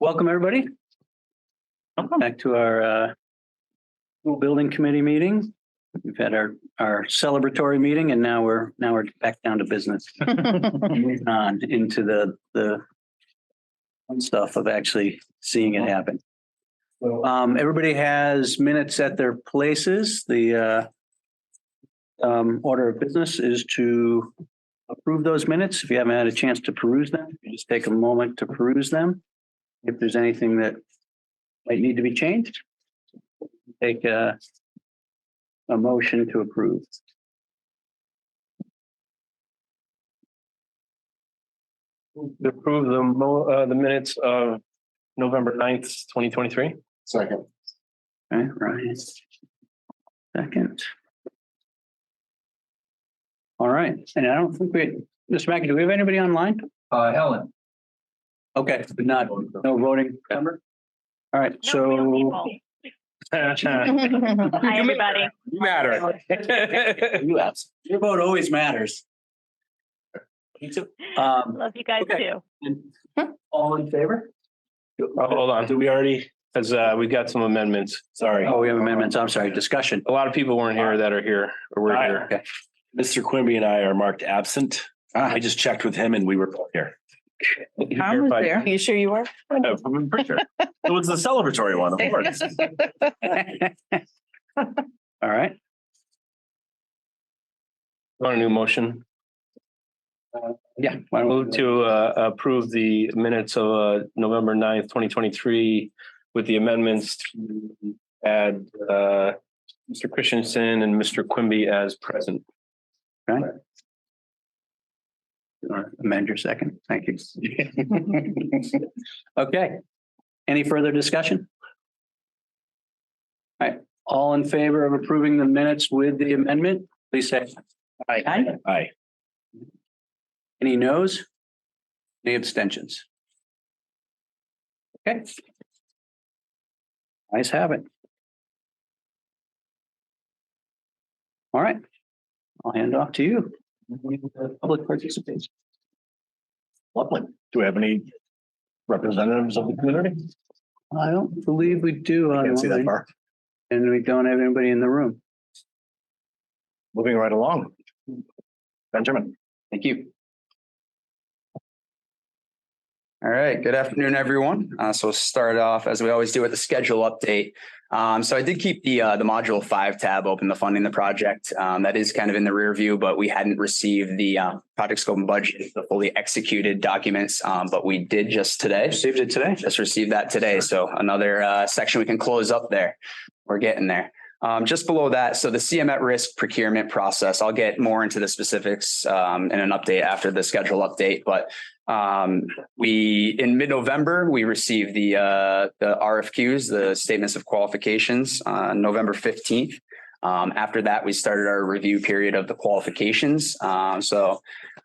Welcome, everybody. Back to our school building committee meeting. We've had our celebratory meeting and now we're back down to business. Moving on into the fun stuff of actually seeing it happen. Everybody has minutes at their places. The order of business is to approve those minutes. If you haven't had a chance to peruse them, you just take a moment to peruse them. If there's anything that might need to be changed, take a motion to approve. To approve the minutes of November 9th, 2023. Second. Okay, Ryan. Second. All right, and I don't think Mr. Mackey, do we have anybody online? Helen. Okay, but no voting member? All right, so. Hi, everybody. You matter. Your vote always matters. Me too. Love you guys okay. too. All in favor? Hold on. Did we already? Because we got some amendments. Sorry. Oh, we have amendments. I'm sorry, discussion. A lot of people weren't here that are here or were here. Okay. Mr. Quimby and I are marked absent. I just checked with him and we were both here. Tom was there. Are you sure you were? I'm pretty sure. It was the celebratory one, of course. All right. Want a new motion? Yeah. I move to approve the minutes of November 9th, 2023 with the amendments to add Mr. Christensen and Mr. Quimby as present. Okay. Amend your second. Thank you. Okay. Any further discussion? All right. All in favor of approving the minutes with the amendment, please say aye. Aye. Aye. Any noes? Any abstentions? Okay. Ayes have it. All right. I'll hand it off to you. Public participation. Lovely. Do we have any representatives of the community? I don't believe we do. Can't see that online, far. and we don't have anybody in the room. Moving right along. Benjamin. Thank you. All right, good afternoon, everyone. So start off as we always do with the schedule update. So I did keep the module 5 tab open, the funding the project. That is kind of in the rear view, but we hadn't received the project scope and budget, the fully executed documents. But we did just today. Received it today? Just received that today. So another section we can close up there. We're getting there. Just below that, so the CM at risk procurement process, I'll get more into the specifics in an update after the schedule update, but in mid-November, we received the RFQs, the statements of qualifications on November 15th. After that, we started our review period of the qualifications. So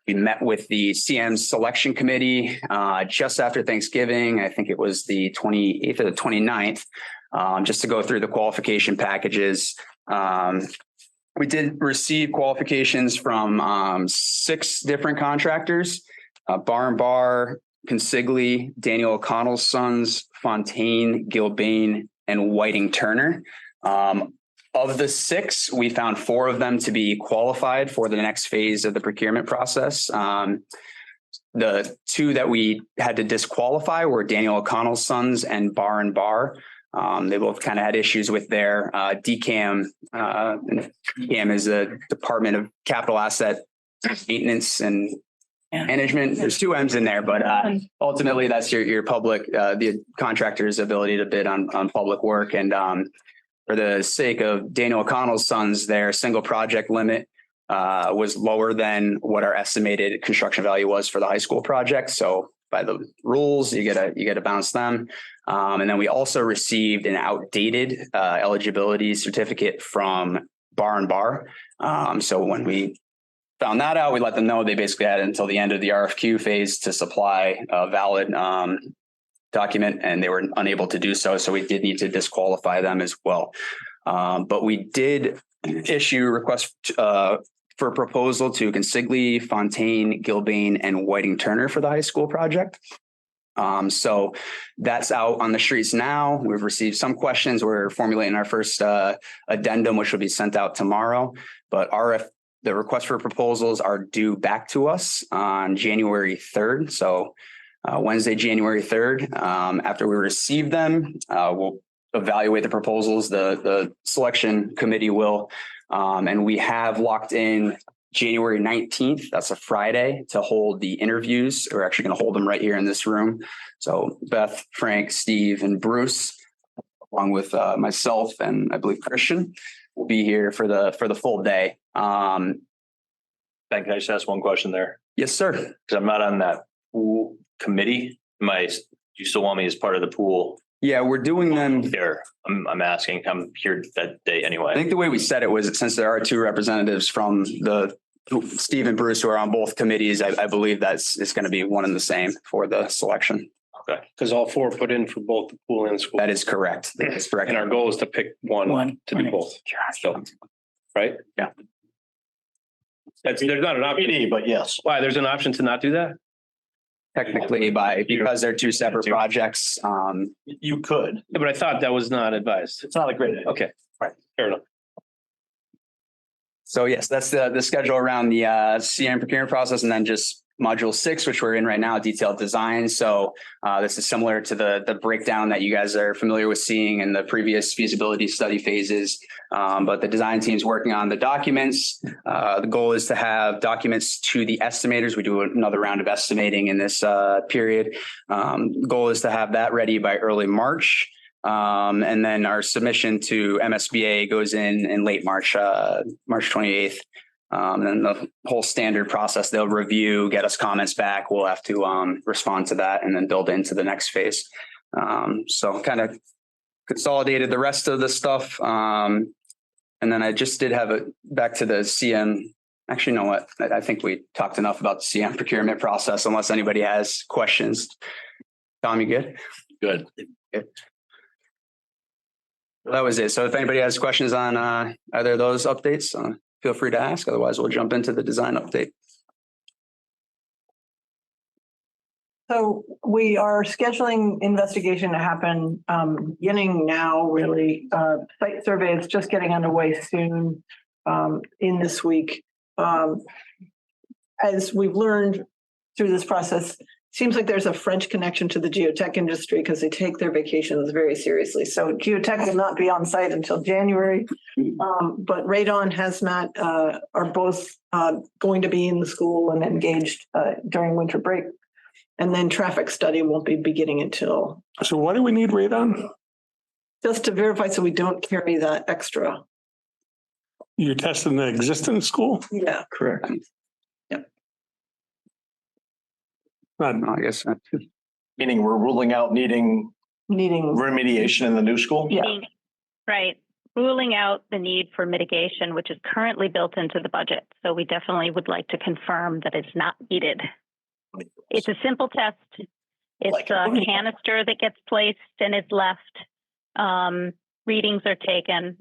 we met with the CM selection committee just after Thanksgiving. I think it was the 28th or the 29th. Just to go through the qualification packages. We did receive qualifications from 6 different contractors, Bar & Bar, Consigli, Daniel O'Connell's Sons, Fontaine, Gilbane, and Whiting Turner. Of the 6, we found 4 of them to be qualified for the next phase of the procurement process. The 2 that we had to disqualify were Daniel O'Connell's Sons and Bar & Bar. They both kind of had issues with their DCAM. DCAM is a Department of Capital Asset Maintenance and Management. There's 2 M's in there, but ultimately that's your public, the contractor's ability to bid on public work. And for the sake of Daniel O'Connell's Sons, their single project limit was lower than what our estimated construction value was for the high school project. So by the rules, you get to bounce them. And then we also received an outdated eligibility certificate from Bar & Bar. So when we found that out, we let them know they basically had until the end of the RFQ phase to supply a valid document, and they were unable to do so. So we did need to disqualify them as well. But we did issue requests for a proposal to Consigli, Fontaine, Gilbane, and Whiting Turner for the high school project. So that's out on the streets now. We've received some questions. We're formulating our first addendum, which will be sent out tomorrow. But the request for proposals are due back to us on January 3rd. So Wednesday, January 3rd. After we receive them, we'll evaluate the proposals. The selection committee will, and we have locked in January 19th. That's a Friday to hold the interviews. We're actually going to hold them right here in this room. So Beth, Frank, Steve, and Bruce, along with myself and I believe Christian, will be here for the full day. Ben, can I just ask one question there? Yes, sir. Because I'm not on that pool committee. You still want me as part of the pool Yeah, we're doing them. there? I'm asking, I'm here that day I anyway. think the way we said it was since there are two representatives from Steve and Bruce who are on both committees, I believe it's going to be one and the same for the selection. Okay. Because all four put in for both the pool and school. That is correct. That is correct. And our goal is to pick one to do both. So, right? Yeah. There's not an option. PD, but yes. Why? There's an option to not do that? Technically, because they're two separate projects. You could. Yeah, but I thought that was not advised. It's not a great idea. Okay. Right. Fair enough. So yes, that's the schedule around the CM procurement process, and then just module 6, which we're in right now, detailed design. So this is similar to the breakdown that you guys are familiar with seeing in the previous feasibility study phases. But the design team's working on the documents. The goal is to have documents to the estimators. We do another round of estimating in this period. Goal is to have that ready by early March. And then our submission to MSBA goes in late March, March 28th. And then the whole standard process, they'll review, get us comments back. We'll have to respond to that and then build into the next phase. So kind of consolidated the rest of the stuff. And then I just did have it back to the CM. Actually, you know what? I think we talked enough about the CM procurement process, unless anybody has questions. Tom, you good? Good. That was it. So if anybody has questions on either of those updates, feel free to ask. Otherwise, we'll jump into the design update. So we are scheduling investigation to happen beginning now, really. Site survey is just getting underway soon in this week. As we've learned through this process, seems like there's a French connection to the geotech industry because they take their vacations very seriously. So geotech will not be on site until January, but Radon, Hazmat are both going to be in the school and engaged during winter break. And then traffic study won't be beginning until. So why do we need radon? Just to verify so we don't carry that extra. You're testing the existing school? Yeah, correct. Not, I guess. Meaning we're ruling out needing Needing. remediation in the new school? Yeah. Right. Ruling out the need for mitigation, which is currently built into the budget. So we definitely would like to confirm that it's not needed. It's a simple test. It's Like- a canister that gets placed and is left. Readings are taken.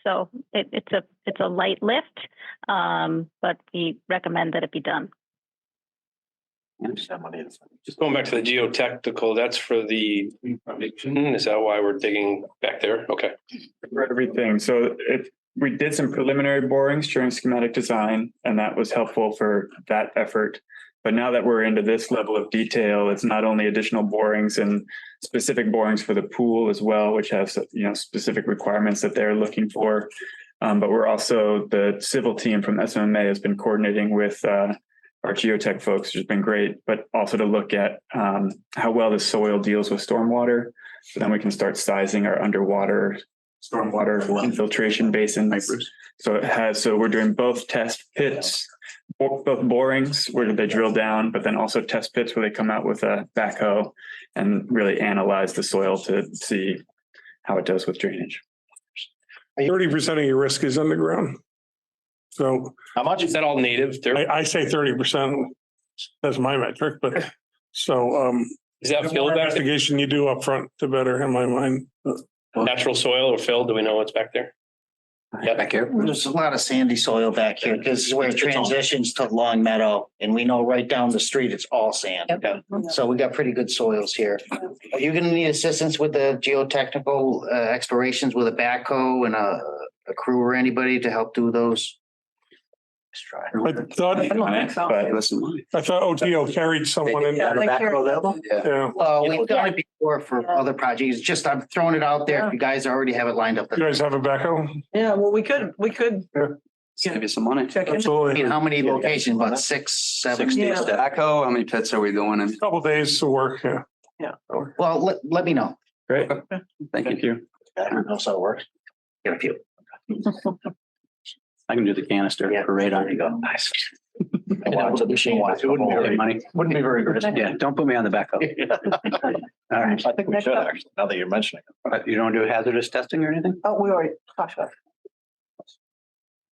So it's a light lift, but we recommend that it be done. Just going back to the geotechnical, that's for the foundation. Is that why we're digging back there? Okay. For everything. So we did some preliminary borings during schematic design, and that was helpful for that effort. But now that we're into this level of detail, it's not only additional borings and specific borings for the pool as well, which have specific requirements that they're looking for. But we're also, the civil team from SMMA has been coordinating with our geotech folks, which has been great, but also to look at how well the soil deals with stormwater. So then we can start sizing our underwater stormwater infiltration basins. So we're doing both test pits, both borings where they drill down, but then also test pits where they come out with a backhoe and really analyze the soil to see how it does with drainage. 30% of your risk is underground. So How much? Is that all native? I say 30%. That's my metric, but so Is that the fill more back there? investigation you do up front, the better in my mind. Natural soil or fill? Do we know what's back there? Back here. There's a lot of sandy soil back here because this is where it transitions to Long Meadow, and we know right down the street, it's all sand. So we got pretty good soils here. Are you gonna need assistance with the geotechnical explorations with a backhoe and a crew or anybody to help do those? Let's try. I don't think so. But I thought OTO carried someone in. Yeah, they carry- Yeah. Well, we've done it before for other projects. Just I'm throwing it out there. If you guys already have it lined up. You guys have a backhoe? Yeah, well, we could Save you some money. check in. I Absolutely. mean, how many locations? About 6, 7? Yeah. Backhoe, how many pits are we doing in? Couple days to work, yeah. Well, let me know. Great. Thank you. I don't know how it works. Get a few. I can do the canister for radar. There you go. Nice. Money. Wouldn't be very good. Yeah, don't put me on the backup. All right. I think we should, actually, now that you're mentioning it. But you don't do hazardous testing or anything? Oh, we already talked about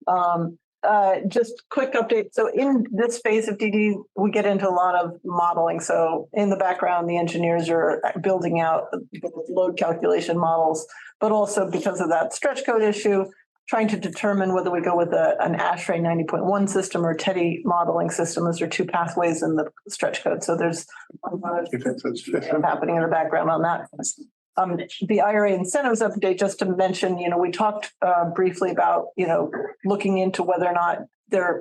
it. Just quick update. So in this phase of DD, we get into a lot of modeling. So in the background, the engineers are building out load calculation models, but also because of that stretch code issue, trying to determine whether we go with an ASHRAE 90.1 system or TEDI modeling system. Those are two pathways in the stretch code. So there's a lot of happening in the background on that. The IRA incentives update, just to mention, we talked briefly about, looking into whether or not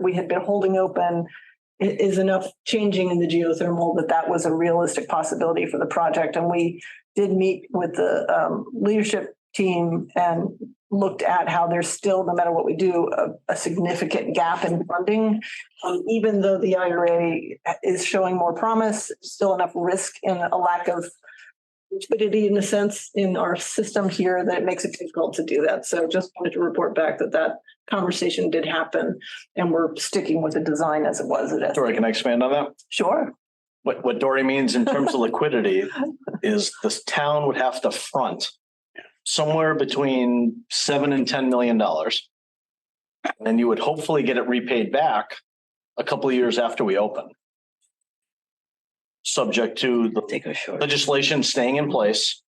we had been holding open is enough changing in the geothermal that was a realistic possibility for the project. And we did meet with the leadership team and looked at how there's still, no matter what we do, a significant gap in funding. Even though the IRA is showing more promise, still enough risk and a lack of liquidity in a sense in our system here that it makes it difficult to do that. So just wanted to report back that conversation did happen and we're sticking with the design as it was. Dory, can I expand on that? Sure. What Dory means in terms of liquidity is this town would have to front somewhere between $7 and $10 million. And you would hopefully get it repaid back a couple of years after we open. Subject to the legislation staying in place,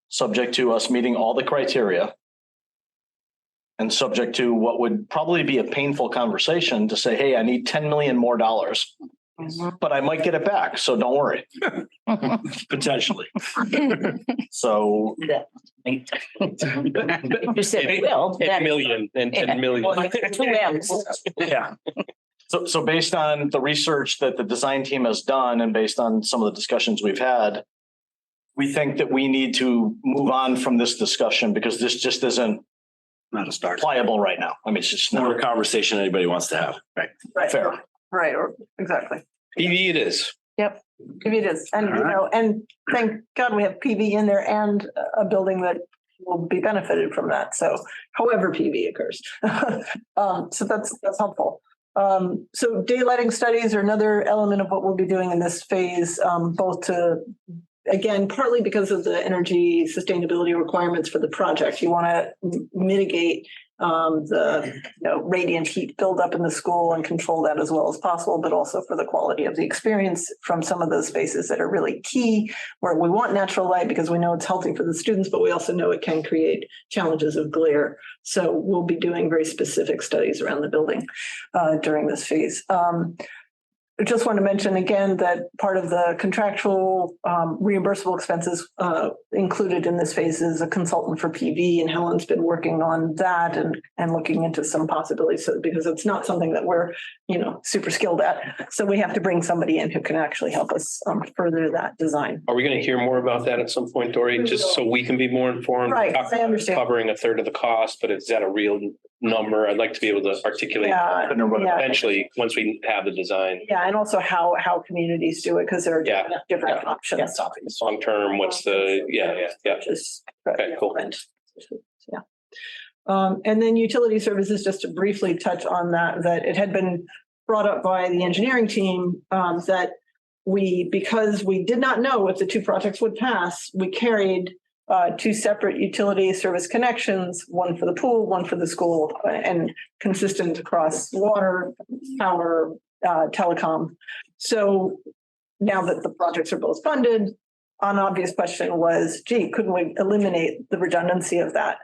subject to us meeting all the criteria, and subject to what would probably be a painful conversation to say, hey, I need $10 million more dollars, but I might get it back. So don't worry. Potentially. So You said will. $8 million and $10 million. Two M's. yeah. So based on the research that the design team has done and based on some of the discussions we've had, we think that we need to move on from this discussion because this just isn't Not a start. pliable right now. I mean, it's just not a conversation anybody wants to have. Right. Fair. Right. Or exactly. PV it is. Yep. It is. And, All and thank God we have PV in there and a building that will be benefited from that. So however PV occurs. So that's helpful. So daylighting studies are another element of what we'll be doing in this phase, both to, again, partly because of the energy sustainability requirements for the project. You want to mitigate the radiant heat buildup in the school and control that as well as possible, but also for the quality of the experience from some of those spaces that are really key, where we want natural light because we know it's healthy for the students, but we also know it can create challenges of glare. So we'll be doing very specific studies around the building during this phase. I just want to mention again that part of the contractual reimbursable expenses included in this phase is a consultant for PV, and Helen's been working on that and looking into some possibilities. So because it's not something that we're super skilled at, so we have to bring somebody in who can actually help us further that design. Are we going to hear more about that at some point, Dory? Just so we can be more informed? Right, I understand. Covering a third of the cost, but is that a real number? I'd like to be able to articulate eventually once we have the design. Yeah, and also how communities do it because there are different options. Long term, what's the Okay, cool. Yeah. And then utility services, just to briefly touch on that it had been brought up by the engineering team that because we did not know if the two projects would pass, we carried two separate utility service connections, one for the pool, one for the school, and consistent across water, power, telecom. So now that the projects are both funded, an obvious question was, gee, couldn't we eliminate the redundancy of that?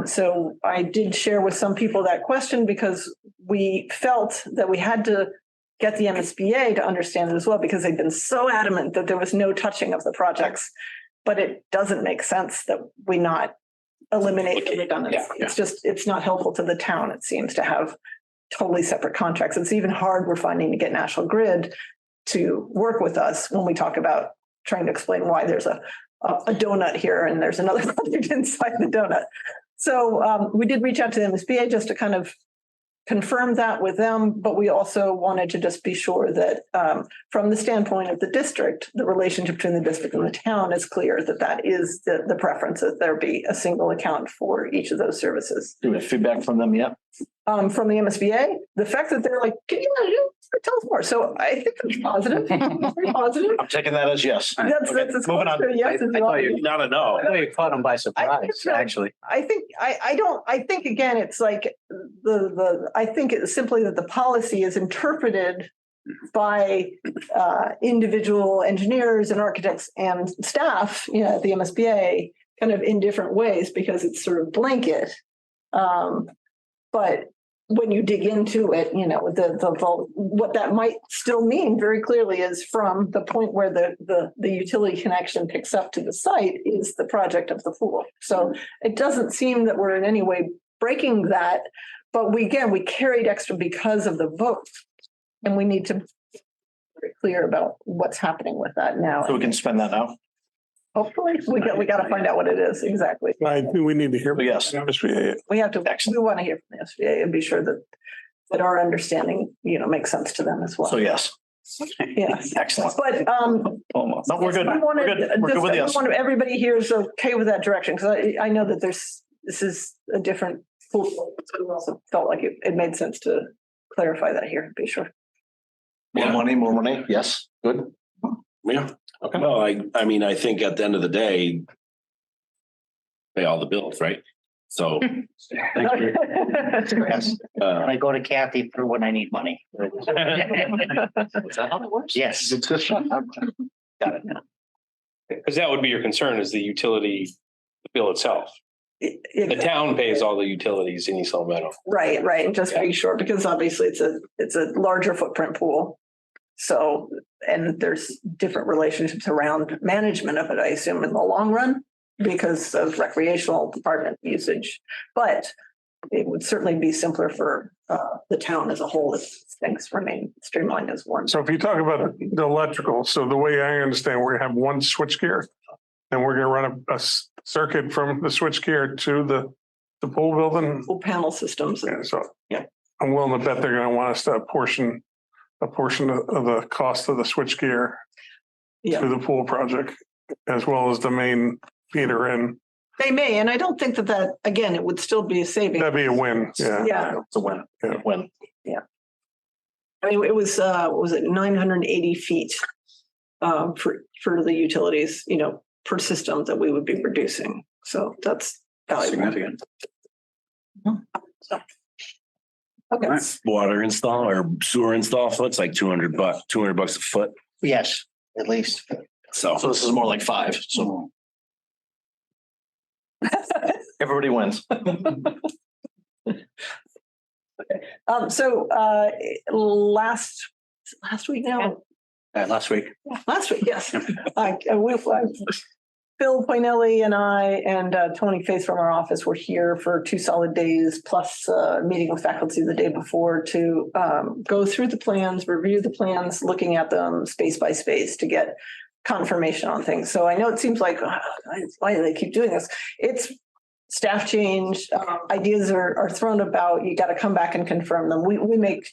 So I did share with some people that question because we felt that we had to get the MSBA to understand it as well, because they've been so adamant that there was no touching of the projects. But it doesn't make sense that we not eliminate the redundancy. It's just, it's not helpful to the town, it seems, to have totally separate contracts. It's even hard, we're finding, to get National Grid to work with us when we talk about trying to explain why there's a donut here and there's another project inside the donut. So we did reach out to the MSBA just to kind of confirm that with them, but we also wanted to just be sure that from the standpoint of the district, the relationship between the district and the town is clear, that that is the preference, that there be a single account for each of those services. Do we have feedback from them yet? From the MSBA, the fact that they're like, tell us more. So I think it's positive, very positive. I'm taking that as yes. That's as moving on. close to a yes as you want. Not a no. I know you caught them by surprise, actually. I think again, it's like I think it's simply that the policy is interpreted by individual engineers and architects and staff, at the MSBA kind of in different ways because it's sort of blanket. But when you dig into it, what that might still mean very clearly is from the point where the utility connection picks up to the site is the project of the pool. So it doesn't seem that we're in any way breaking that, but we carried extra because of the vote, and we need to be very clear about what's happening with that now. So we can spend that now. Hopefully, we got to find out what it is exactly. I think we need to hear. Yes. MSBA. We have to. We want to hear from the SBA and be sure that our understanding, makes sense to them as well. So yes. Yes. Excellent. But No, we're good. we wanted, We're good. We're good with yes. Everybody here is okay with that direction, because I know that this is a different pool. So we also felt like it made sense to clarify that here. Be sure. More money. Yes. Good. Yeah. Okay. No, I mean, I think at the end of the day, pay all the bills, right? So. Yes. I go to Kathy for when I need money. Is that how it works? Yes. Got it. Because that would be your concern, is the utility bill itself. The town pays all the utilities in East Long Meadow. Right. And just be sure, because obviously it's a larger footprint pool. So, and there's different relationships around management of it, I assume, in the long run, because of recreational department usage. But it would certainly be simpler for the town as a whole if things remain streamlined as one. So if you talk about the electrical, so the way I understand, we're gonna have one switchgear, and we're gonna run a circuit from the switchgear to the pool building. Full panel systems. Yeah, so Yeah. I'm willing to bet they're gonna want us to apportion of the cost of the switchgear Yeah. to the pool project, as well as the main feeder in. They may, and I don't think that again, it would still be a saving. That'd be a win. Yeah. Yeah. It's a win. Yeah. Win. I mean, it was, what was it 980 feet for the utilities, per system that we would be reducing. So that's valuable. Significant. Okay. Water install or sewer install, so it's like $200 a foot. Yes, at least. So So this is more like 5. So everybody wins. So last week now, Last week. yes. Phil Poinelli and I and Tony Faith from our office were here for 2 solid days, plus a meeting with faculty the day before to go through the plans, review the plans, looking at them space by space to get confirmation on things. So I know it seems like, why do they keep doing this? It's staff change, ideas are thrown about, you got to come back and confirm them. We make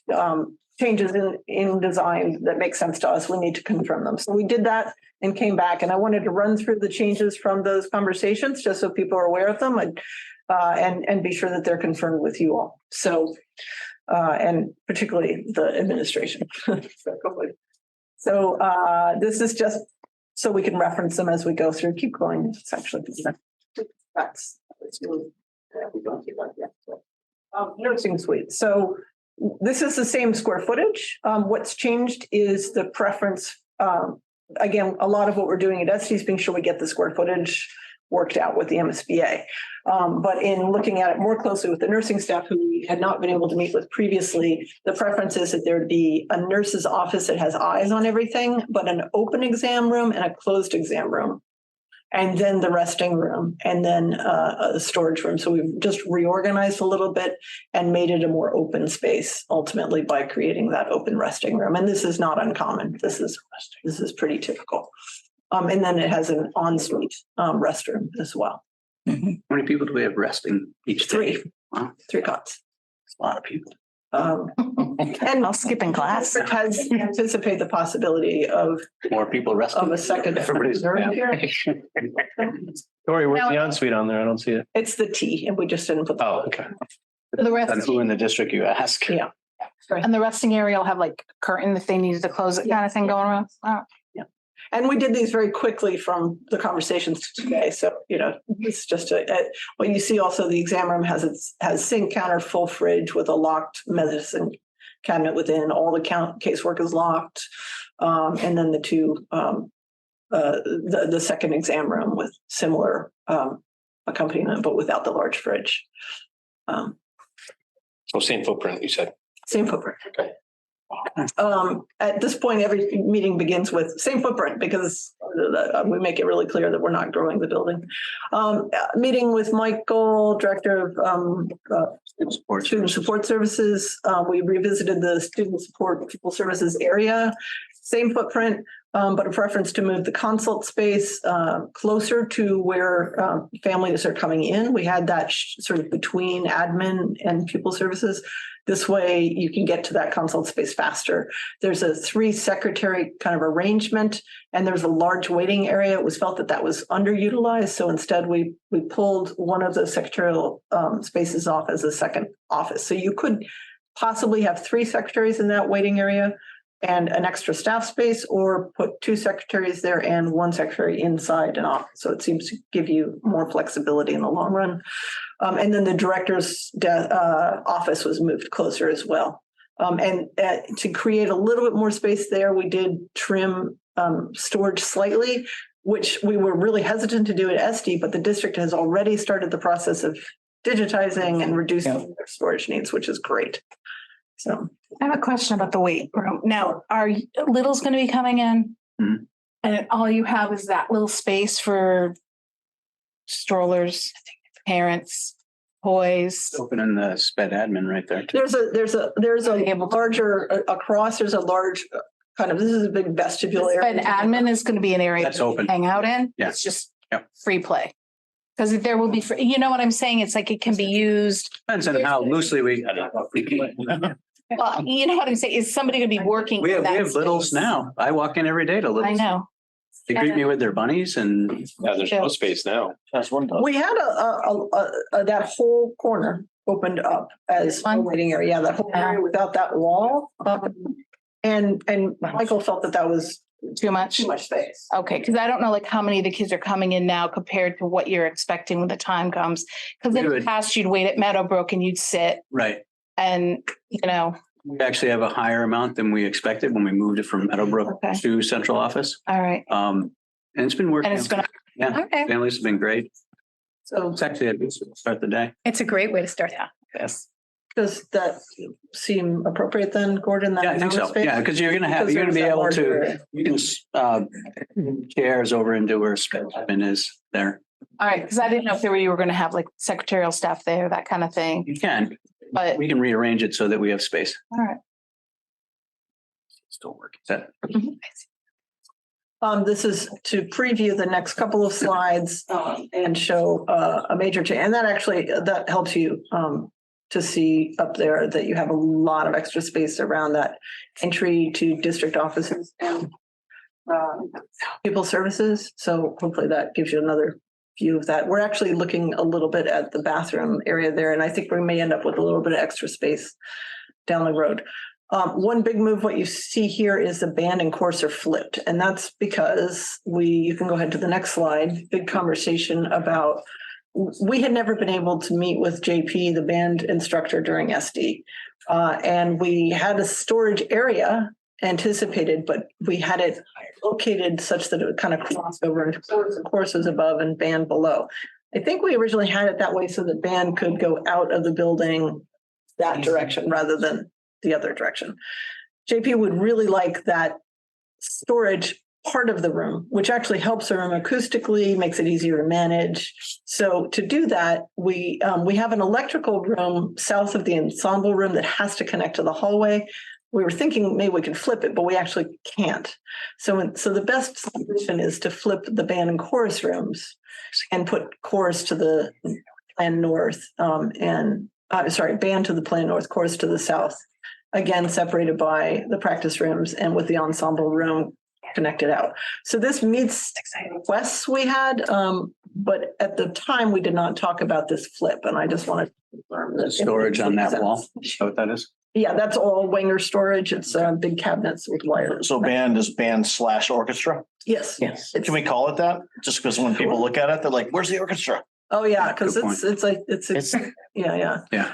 changes in design that make sense to us. We need to confirm them. So we did that and came back, and I wanted to run through the changes from those conversations just so people are aware of them and be sure that they're confirmed with you all. So, and particularly the administration. So this is just so we can reference them as we go through. Keep going. It's actually that's really, we don't keep like that. So, nursing suite. So this is the same square footage. What's changed is the preference again, a lot of what we're doing at SD is being sure we get the square footage worked out with the MSBA. But in looking at it more closely with the nursing staff who we had not been able to meet with previously, the preference is that there be a nurse's office that has eyes on everything, but an open exam room and a closed exam room. And then the resting room, and then a storage room. So we've just reorganized a little bit and made it a more open space ultimately by creating that open resting room. And this is not uncommon. This is pretty typical. And then it has an ensuite restroom as well. How many people do we have resting each day? 3. Wow, 3 cots. that's a lot of people. And I'll skip in class. has anticipate the possibility of More people resting. a second. Everybody's. Tori, where's the ensuite on there? I don't see it. It's the T, and we just didn't put. Oh, okay. The rest, And who in the district you ask? Yeah. and the resting area will have like curtain if they needed to close it kind of thing going around. Oh. And we did these very quickly from the conversations today. So, it's just what you see also, the exam room has sink, counter, full fridge with a locked medicine cabinet within. All the casework is locked. And then the 2, the second exam room with similar accompaniment, but without the large fridge. So same footprint, you said. Same footprint. Okay. At this point, every meeting begins with same footprint because we make it really clear that we're not growing the building. Meeting with Michael, Director of Student Support Services. We revisited the Student Support People Services area. Same footprint, but a preference to move the consult space closer to where families are coming in. We had that sort of between admin and pupil services. This way you can get to that consult space faster. There's a 3-secretary kind of arrangement, and there's a large waiting area. It was felt that was underutilized. So instead we pulled one of the secretarial spaces off as a second office. So you could possibly have 3 secretaries in that waiting area and an extra staff space, or put 2 secretaries there and 1 secretary inside an office. So it seems to give you more flexibility in the long run. And then the director's office was moved closer as well. And to create a little bit more space there, we did trim storage slightly, which we were really hesitant to do at SD, but the district has already started the process of digitizing and reducing their storage needs, which is great. So I have a question about the weight room. Now, are Little's going to be coming in? Mhm. And all you have is that little space for strollers, parents, toys. Opening the sped admin right there. too. there's a larger across. There's a large kind of, this is a big vestibule area. And admin is going to be an area That's to open. hang out in. Yeah. It's just Yep. free play. Because there will be, free, you know what I'm saying? It's like it can be used. Depends on how loosely we. Well, you know what I'm saying? Is somebody going to be working? We in have that littles space? now. I walk in every day to I littles. know. They greet me with their bunnies and Yeah, there's no space now. That's one dog. We had that whole corner opened up as a Fun. waiting area. Yeah, that whole area without that wall. And Michael felt that was Too much. too much space. Okay, because I don't know like how many of the kids are coming in now compared to what you're expecting when the time comes. Because in the Good. past, you'd wait at Meadowbrook and you'd sit right. and, We actually have a higher amount than we expected when we moved it from Meadowbrook Okay. to central office. all right. And it's been working. And it's gonna, Yeah, okay. families have been great. So It's actually a good start the day. It's a great way to start that. Yes. does that seem appropriate then, Gordon? that Yeah, I think so. space? Yeah, because you're gonna Because be there's that able larger to, area. you can chairs over into where Spedman is there. All right, because I didn't know if you were going to have like secretarial staff there, that kind of thing. You can, But we can rearrange it so that we have space. all right. Still working. Is that? This is to preview the next couple of slides and show a major change. And that helps you to see up there that you have a lot of extra space around that entry to district offices and people services. So hopefully that gives you another view of that. We're actually looking a little bit at the bathroom area there, and I think we may end up with a little bit of extra space down the road. One big move, what you see here is the band and course are flipped. And that's because you can go ahead to the next slide, big conversation about, we had never been able to meet with JP, the band instructor during SD. And we had a storage area anticipated, but we had it located such that it would kind of cross over into courses above and band below. I think we originally had it that way so that band could go out of the building that direction rather than the other direction. JP would really like that storage part of the room, which actually helps the room acoustically, makes it easier to manage. So to do that, we have an electrical room south of the ensemble room that has to connect to the hallway. We were thinking maybe we could flip it, but we actually can't. So the best solution is to flip the band and chorus rooms and put chorus to the plan north band to the plan north, chorus to the south. Again, separated by the practice rooms and with the ensemble room connected out. So this meets requests we had, but at the time we did not talk about this flip, and I just wanted to confirm that Storage on that wall. Is that what that is? Yeah, that's all Wenger storage. It's big cabinets with wires. So band is band/orchestra. Yes. Yes. Can we call it that? Just because when people look at it, they're like, "Where's the orchestra?" Oh yeah, because Good point. it's yeah. Yeah.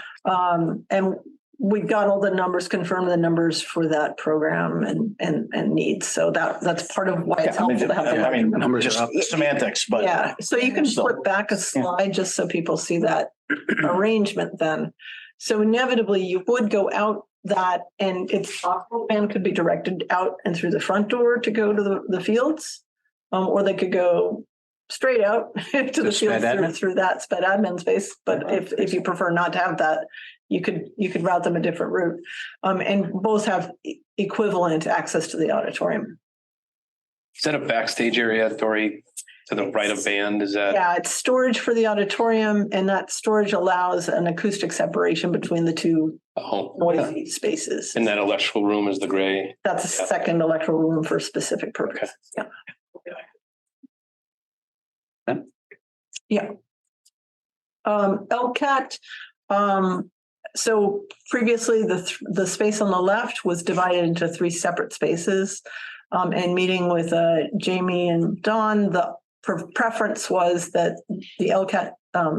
And we got all the numbers, confirmed the numbers for that program and needs. So that's part of why it's helpful to have the I mean, Numbers just are up. semantics, but yeah. So you can Still. flip back a slide just so people see that arrangement then. So inevitably you would go out that, and it's possible band could be directed out and through the front door to go to the fields, or they could go straight out to the sped fields admin? through that sped admin space. But if you prefer not to have that, you could route them a different route, and both have equivalent access to the auditorium. Is that a backstage area, Dory, to the right of band? Is that? Yeah, it's storage for the auditorium, and that storage allows an acoustic separation between the two Oh, noisy spaces. and that electrical room is the gray. That's a second electrical room for specific purpose. Yeah. Okay. Yeah. LCAT. So previously the space on the left was divided into 3 separate spaces. And meeting with Jamie and Don, the preference was that the LCAT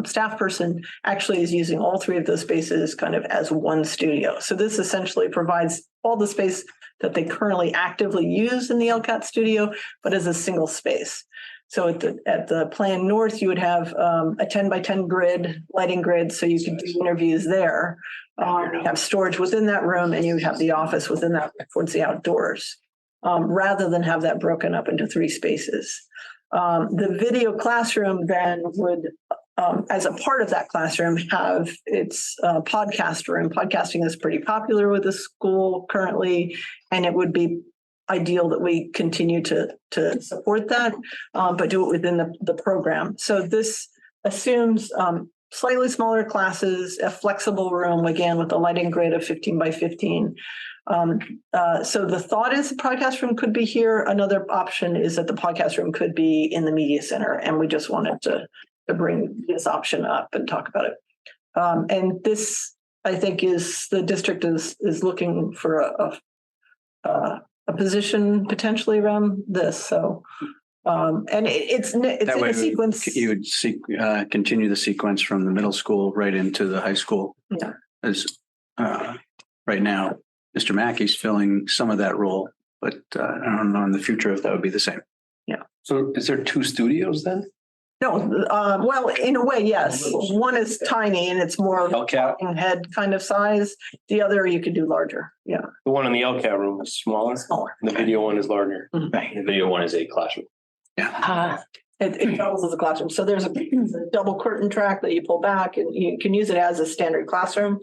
staff person actually is using all 3 of those spaces kind of as one studio. So this essentially provides all the space that they currently actively use in the LCAT studio, but as a single space. So at the plan north, you would have a 10 by 10 grid, lighting grid, so you could do interviews there. You have storage within that room, and you would have the office within that towards the outdoors, rather than have that broken up into 3 spaces. The video classroom then would, as a part of that classroom, have its podcast room. Podcasting is pretty popular with the school currently, and it would be ideal that we continue to support that, but do it within the program. So this assumes slightly smaller classes, a flexible room, again, with a lighting grid of 15 by 15. So the thought is the podcast room could be here. Another option is that the podcast room could be in the media center, and we just wanted to bring this option up and talk about it. And this, I think, is the district is looking for a position potentially around this. So, and it's That in way a sequence. you would continue the sequence from the middle school right into the high school. Yeah. As right now, Mr. Mackey's filling some of that role, but I don't know in the future if that would be the same. So is there 2 studios then? No, well, in a way, yes. One is tiny and it's more of a LCAT? talking head kind of size. The other you could do larger. Yeah, The one in the LCAT room is smaller. smaller. The video one is larger. The video one is a classroom. It doubles as a classroom. So there's a double curtain track that you pull back, and you can use it as a standard classroom.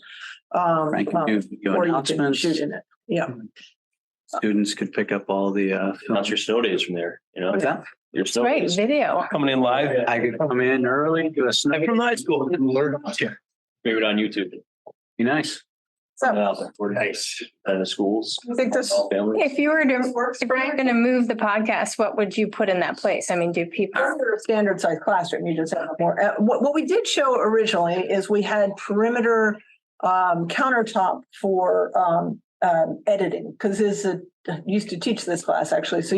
Frank can do video Or you can announcements. shoot in it. Yeah. Students could pick up all the Not your snow days from there, you know? What's that? Your snow Great days. video. Coming in live. I could come in early, do a snipe from high school and learn about you. Maybe on YouTube. Be nice. So Nice. In the schools. I think this All families. If you were going to move the podcast, what would you put in that place? I mean, do people? under a standard size classroom, you just have more. What we did show originally is we had perimeter countertop for editing, because used to teach this class actually. So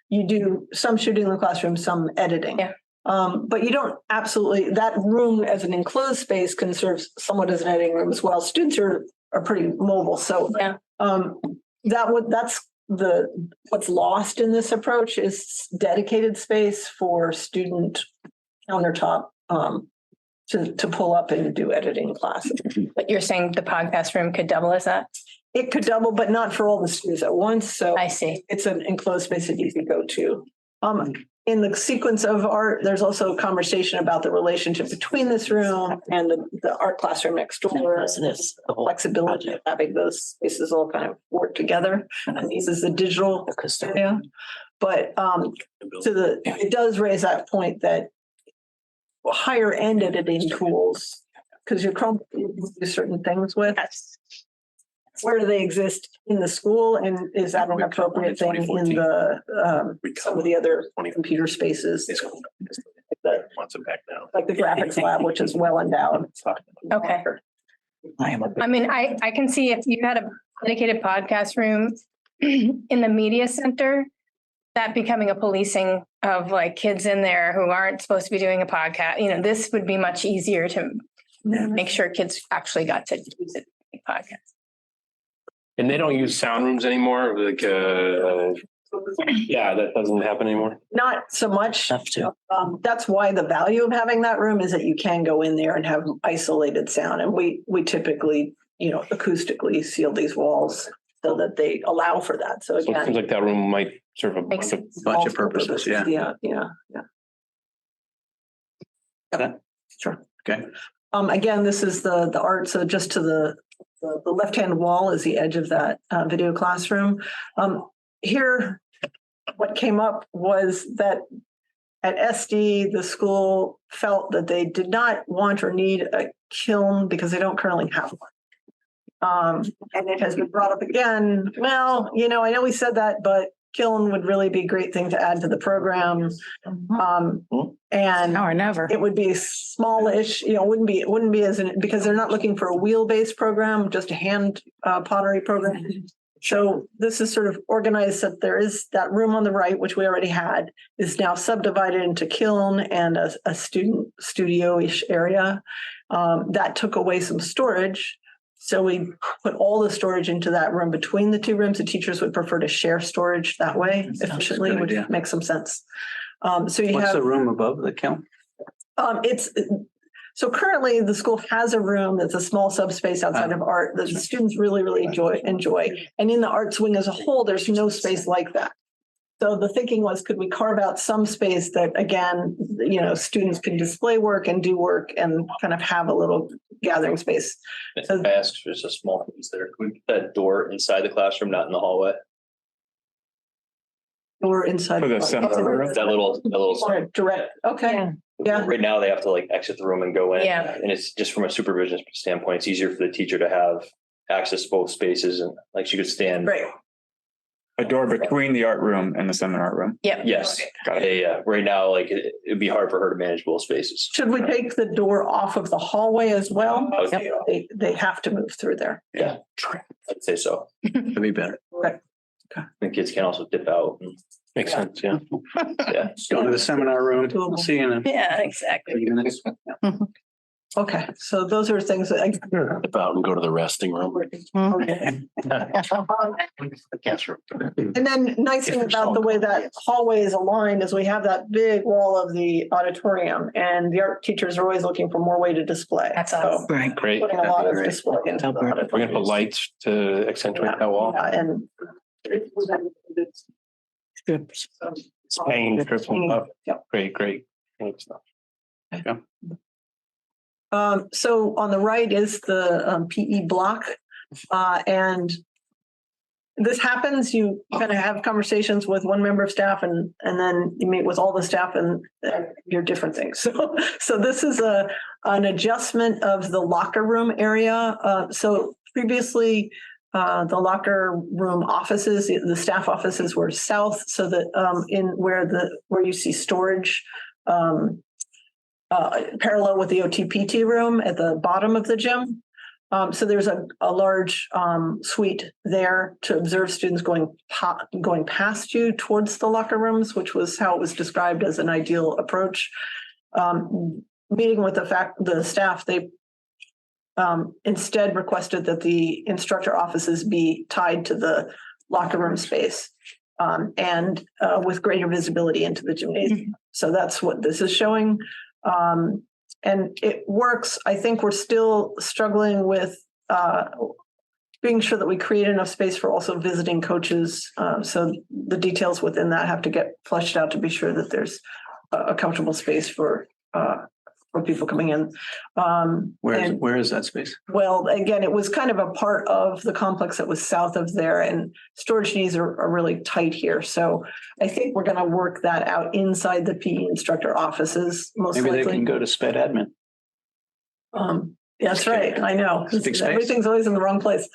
you do some shooting in the classroom, some editing. Yeah. But you don't absolutely, that room as an enclosed space can serve somewhat as an editing room as well. Students are pretty mobile. So Yeah. that's what's lost in this approach is dedicated space for student countertop to pull up and do editing classes. But you're saying the podcast room could double as that? It could double, but not for all the students at once. So I see. it's an enclosed space that you can go to. In the sequence of art, there's also a conversation about the relationship between this room and the art classroom next door. This flexibility of having those spaces all kind of work together. And this is the digital area. But it does raise that point that higher end editing tools, because your Chrome you do certain things with. Where do they exist in the school, and is that an appropriate thing in the some of the other computer spaces? Wants it back now. Like the graphics lab, which is well endowed. Okay. I mean, I can see if you had a dedicated podcast room in the media center, that becoming a policing of like kids in there who aren't supposed to be doing a podcast. You know, this would be much easier to make sure kids actually got to use it in podcast. And they don't use sound rooms anymore, like, yeah, that doesn't happen anymore. Not so much. That's why the value of having that room is that you can go in there and have isolated sound. And we typically, acoustically seal these walls so that they allow for that. So So it again, seems like that room might serve a bunch of. Bunch of purposes, yeah. Yeah. Sure. Okay. Again, this is the art. So just to the left-hand wall is the edge of that video classroom. Here, what came up was that at SD, the school felt that they did not want or need a kiln because they don't currently have one. And it has been brought up again. Well, I know we said that, but kiln would really be a great thing to add to the program. And Now or never. it would be smallish, it wouldn't be because they're not looking for a wheel-based program, just a hand pottery program. So this is sort of organized that there is that room on the right, which we already had, is now subdivided into kiln and a student studio-ish area. That took away some storage. So we put all the storage into that room between the two rooms. The teachers would prefer to share storage that way efficiently, good which idea. makes some sense. So you What's have the room above the kiln? So currently the school has a room that's a small subspace outside of art that the students really, really enjoy. And in the arts wing as a whole, there's no space like that. So the thinking was, could we carve out some space that, again, students can display work and do work and kind of have a little gathering space. So I asked for just a small piece there. Could we put that door inside the classroom, not in the hallway? we're inside. For the center room? That little. Or direct, okay, yeah. Right now, they have to like exit the room and go in. Yeah. And it's just from a supervision standpoint, it's easier for the teacher to have access to both spaces and like she could stand. Right. A door between the art room and the center art room. Yep. Yes. Got it. Yeah. Right now, like it'd be hard for her to manage both spaces. Should we take the door off of the hallway as well? Okay. They have to move through there. Yeah. I'd say so. That'd be better. Right. The kids can also dip out. Makes sense, yeah. Yeah. Go to the seminar room. We'll see you in Yeah, exactly. a few minutes. Okay, so those are things that Dip out and go to the resting room. Okay. And then nice thing about the way that hallway is aligned is we have that big wall of the auditorium and the art teachers are always looking for more way to display. That's So awesome. Right. Great. putting a lot of display into the We're gonna auditorium. put lights to accentuate that wall. Yeah, and It's paint dripping up. Yep. Great. Thanks. So on the right is the PE block. And this happens, you kind of have conversations with one member of staff and then you meet with all the staff and you're different things. So this is an adjustment of the locker room area. So previously, the locker room offices, the staff offices were south, so that in where you see storage, parallel with the OTPT room at the bottom of the gym. So there's a large suite there to observe students going past you towards the locker rooms, which was how it was described as an ideal approach. Meeting with the staff, they instead requested that the instructor offices be tied to the locker room space. And with greater visibility into the gymnasium. So that's what this is showing. And it works. I think we're still struggling with being sure that we create enough space for also visiting coaches. So the details within that have to get fleshed out to be sure that there's a comfortable space for people coming in. Where is that space? Well, again, it was kind of a part of the complex that was south of there, and storage needs are really tight here. So I think we're going to work that out inside the PE instructor offices, most Maybe likely. they can go to sped admin. That's right. I know. Big space. Everything's always in the wrong place.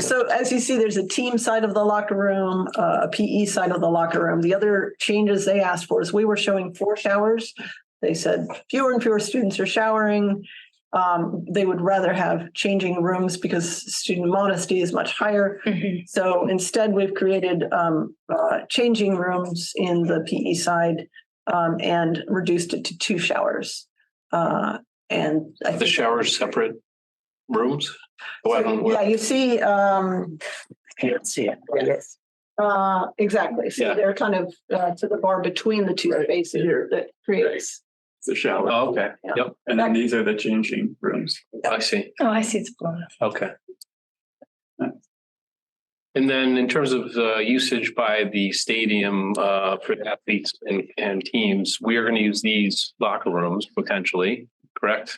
So as you see, there's a team side of the locker room, a PE side of the locker room. The other changes they asked for is we were showing 4 showers. They said fewer and fewer students are showering. They would rather have changing rooms because student modesty is much higher. So instead, we've created changing rooms in the PE side and reduced it to 2 showers. And I think The showers separate rooms? yeah, you see, Can't see it. exactly. So Yeah. they're kind of to the bar between the two spaces that creates. The shower. Oh, okay. Yeah. Yep. And then these are the changing rooms. I see. Oh, I see it's blown up. Okay. And then in terms of usage by the stadium for athletes and teams, we are going to use these locker rooms potentially, correct?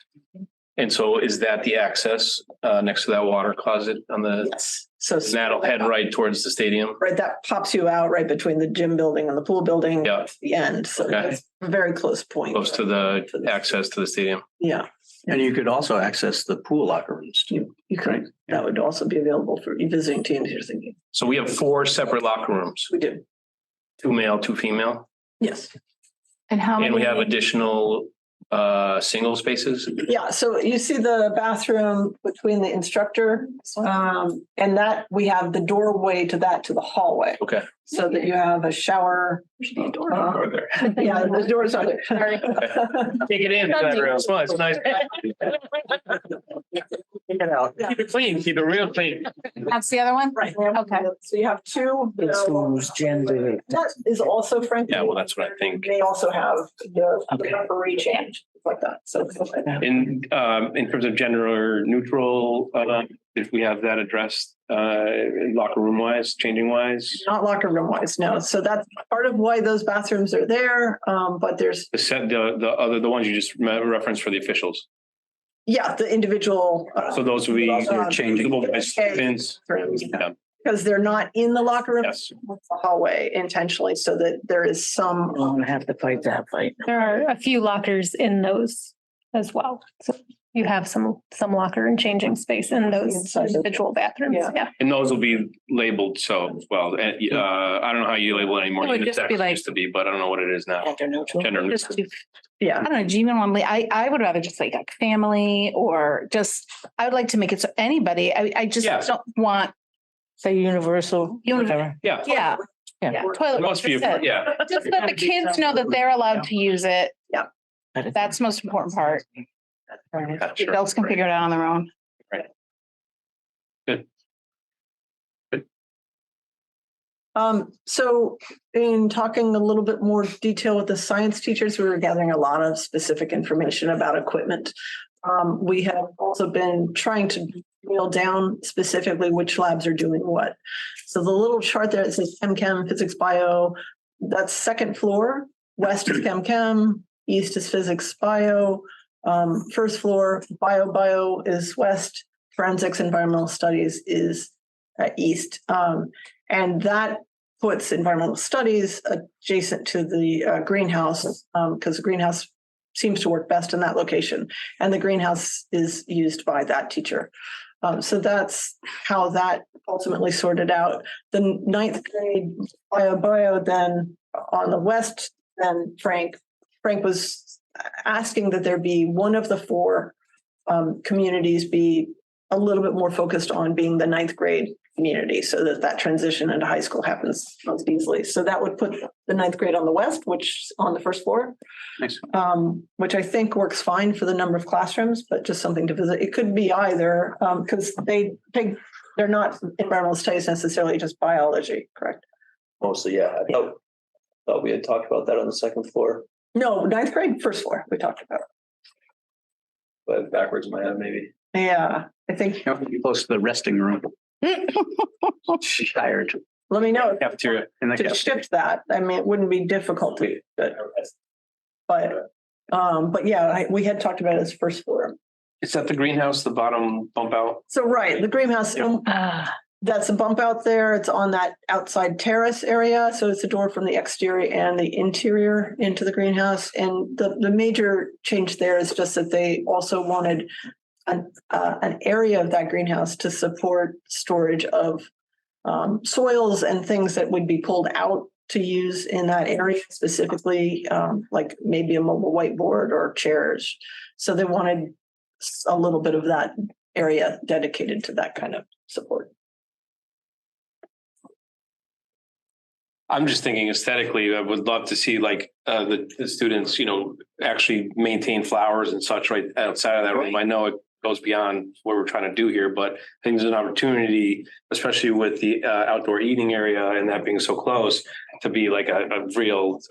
And so is that the access next to that water closet on the, Yes. So and that'll head right towards the stadium? right, that pops you out right between the gym building and the pool building Yeah. at the end. So Okay. that's a very close point. Close to the access to the stadium? Yeah, And you could also access the pool locker rooms too. you could. That would also be available for visiting teams. You're thinking. So we have 4 separate locker rooms, We do. 2 male, 2 female, Yes. And how and we have many, additional single spaces. Yeah, so you see the bathroom between the instructor, and that we have the doorway to that to the hallway, Okay. so that you have a shower. Or there. Yeah, the doors are there. Sorry. Take it in. It's nice. Keep it clean, keep it real clean. that's the other one? Right. Okay. So you have 2. It's who's gender. That is also Frank. Yeah, well, that's what I think. They also have the referee change like that. So In terms of gender neutral, if we have that addressed, locker room wise, changing wise, not locker room wise, no. So that's part of why those bathrooms are there. But there's, the ones you just referenced for the officials. yeah, the individual. So those would be changeable by students. Yeah. Because they're not in the locker room, Yes. it's the hallway intentionally, so that there is some. I'm gonna have to fight that fight. There are a few lockers in those as well. So you have some locker and changing space in those Inside the- individual bathrooms. Yeah. Yeah. And those will be labeled so as well. And, I don't know how you label it anymore. It would just be Unisex like- used to be, but I don't know what it is now. Gender neutral. Gender Just neutral. Yeah. I don't know, do you even want, I would rather just like a family or just, I would like to make it so anybody, I just Yeah. don't want. Say universal, whatever. Yeah. Yeah. Yeah. Toilet. It must be, that's it. yeah. Just let the kids know that they're allowed to use it. But That's the most important part. Yeah, The sure. adults can figure it out on their own. So in talking a little bit more detail with the science teachers, we were gathering a lot of specific information about equipment. We have also been trying to nail down specifically which labs are doing what. So the little chart there, it says Chem, Physics, Bio, that's second floor. West is Chem, east is Physics, Bio. First floor, Bio is west, Forensics, Environmental Studies is east. And that puts environmental studies adjacent to the greenhouse, because the greenhouse seems to work best in that location. And the greenhouse is used by that teacher. So that's how that ultimately sorted out. The ninth grade bio then on the west, then Frank was asking that there be one of the 4 communities be a little bit more focused on being the 9th grade community, so that transition into high school happens most easily. So that would put the 9th grade on the west, which on the first floor, Nice. which I think works fine for the number of classrooms, but just something to visit. It could be either, because they they're not environmental studies necessarily, just biology, correct? Mostly, yeah. Thought we had talked about that on the second floor, No, ninth grade, first floor, we talked about. but backwards in my head, maybe. Yeah, I think, You have to be close to the resting room. She's tired. let me know Cafeteria. In the to cafeteria. shift that. I mean, it wouldn't be difficult to, but yeah, we had talked about it as first floor. Is that the greenhouse, the bottom bump out? So, right, the greenhouse, that's a bump out there. It's on that outside terrace area. So it's a door from the exterior and the interior into the greenhouse. And the major change there is just that they also wanted an area of that greenhouse to support storage of soils and things that would be pulled out to use in that area, specifically like maybe a mobile whiteboard or chairs. So they wanted a little bit of that area dedicated to that kind of support. I'm just thinking aesthetically, I would love to see like the students, actually maintain flowers and such right outside of that room. I know it goes beyond what we're trying to do here, but I think there's an opportunity, especially with the outdoor eating area and that being so close, to be like a real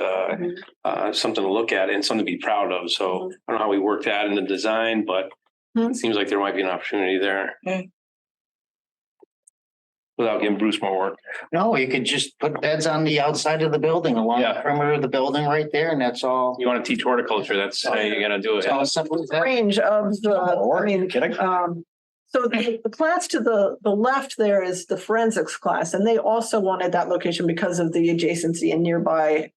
something to look at and something to be proud of. So I don't know how we work that in the design, but it seems like there might be an opportunity there. Without giving Bruce more work. No, you could just put beds on the outside of the building, along the perimeter of the building right there, and that's all. You want to teach horticulture, that's how you're gonna do it. It's all simple as that. Range of so the class to the left there is the forensics class, and they also wanted that location because of the adjacency and nearby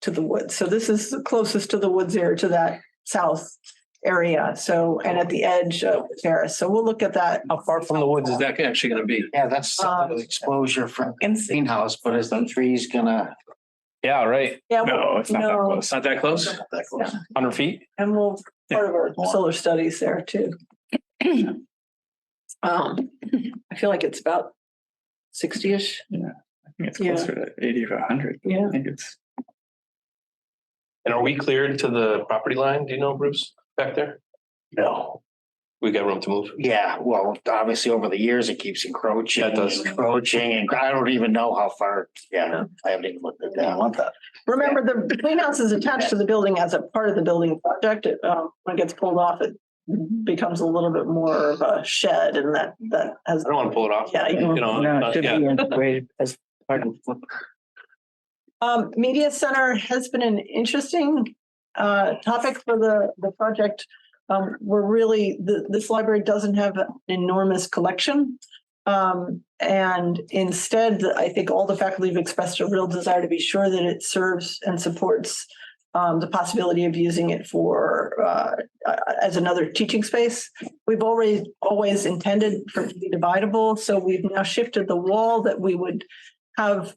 to the woods. So this is the closest to the woods area, to that south area. So, and at the edge of the terrace. So we'll look at that. How far from the woods is that actually gonna be? Yeah, that's exposure from greenhouse, but is the trees gonna? Yeah, right. Yeah, No, it's not that close. It's not that close? Not that close. 100 feet? And we'll part of our solar studies there too. I feel like it's about 60-ish. I think it's closer to 80 or 100. Yeah. I think it's. And are we cleared to the property line? Do you know, Bruce, back there? No. We got room to move? Yeah, well, obviously over the years, it keeps encroaching. That does. Encroaching, and I don't even know how far, I haven't even looked at that. I want that. Remember, the greenhouse is attached to the building as a part of the building project. When it gets pulled off, it becomes a little bit more of a shed, and that has. I don't want to pull it off. Yeah, No, it should be integrated as part of. Media center has been an interesting topic for the project. We're really, this library doesn't have an enormous collection. And instead, I think all the faculty have expressed a real desire to be sure that it serves and supports the possibility of using it for as another teaching space. We've always intended for it to be dividable. So we've now shifted the wall that we would have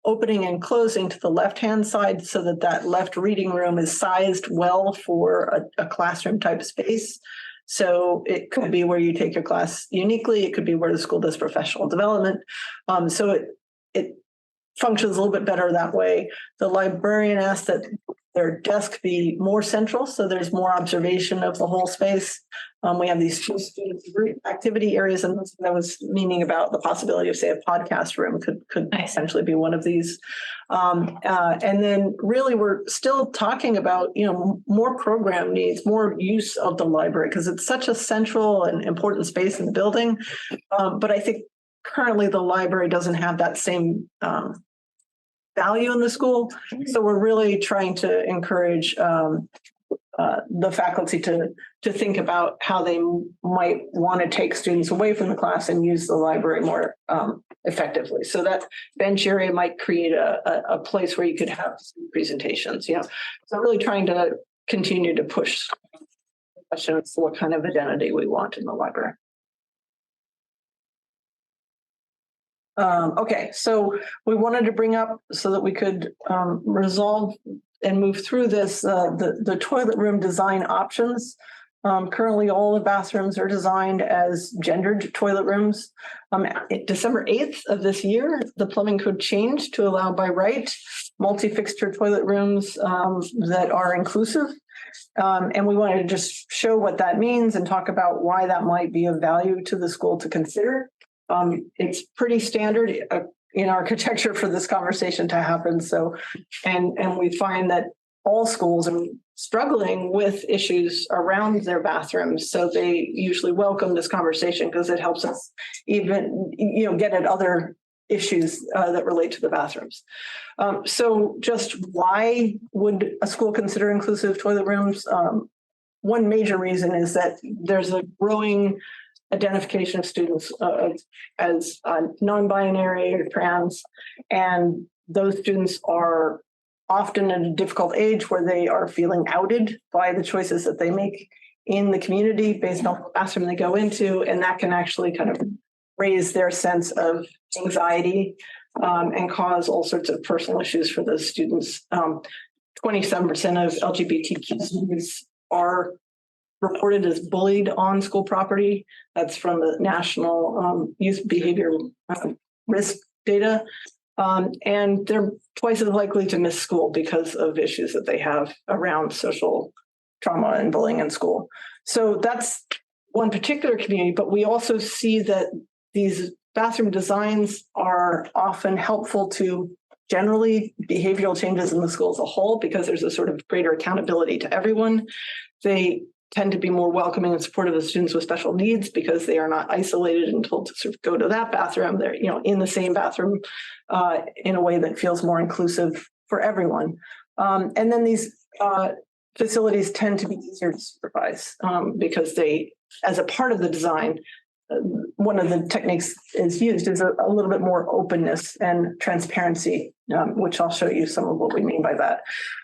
opening and closing to the left-hand side so that left reading room is sized well for a classroom type space. So it could be where you take your class uniquely. It could be where the school does professional development. So it functions a little bit better that way. The librarian asked that their desk be more central, so there's more observation of the whole space. We have these two student group activity areas, and I was meaning about the possibility of, say, a podcast room could essentially be one of these. And then really we're still talking about, more program needs, more use of the library, because it's such a central and important space in the building. But I think currently the library doesn't have that same value in the school. So we're really trying to encourage the faculty to think about how they might want to take students away from the class and use the library more effectively. So that bench area might create a place where you could have presentations. So really trying to continue to push the question of what kind of identity we want in the library. Okay, so we wanted to bring up so that we could resolve and move through this, the toilet room design options. Currently, all the bathrooms are designed as gendered toilet rooms. December 8th of this year, the plumbing code changed to allow by right multi-fixture toilet rooms that are inclusive. And we wanted to just show what that means and talk about why that might be of value to the school to consider. It's pretty standard in architecture for this conversation to happen. So, and we find that all schools are struggling with issues around their bathrooms. So they usually welcome this conversation because it helps us even, get at other issues that relate to the bathrooms. So just why would a school consider inclusive toilet rooms? One major reason is that there's a growing identification of students as non-binary or trans, and those students are often at a difficult age where they are feeling outed by the choices that they make in the community based on the bathroom they go into, and that can actually kind of raise their sense of anxiety and cause all sorts of personal issues for those students. 27% of LGBTQ students are reported as bullied on school property. That's from the National Youth Behavior Risk data. And they're twice as likely to miss school because of issues that they have around social trauma and bullying in school. So that's one particular community, but we also see that these bathroom designs are often helpful to generally behavioral changes in the school as a whole, because there's a sort of greater accountability to everyone. They tend to be more welcoming and supportive of students with special needs because they are not isolated and told to sort of go to that bathroom. They're, in the same bathroom in a way that feels more inclusive for everyone. And then these facilities tend to be easier to supervise because they, as a part of the design, one of the techniques is used is a little bit more openness and transparency, which I'll show you some of what we mean by that.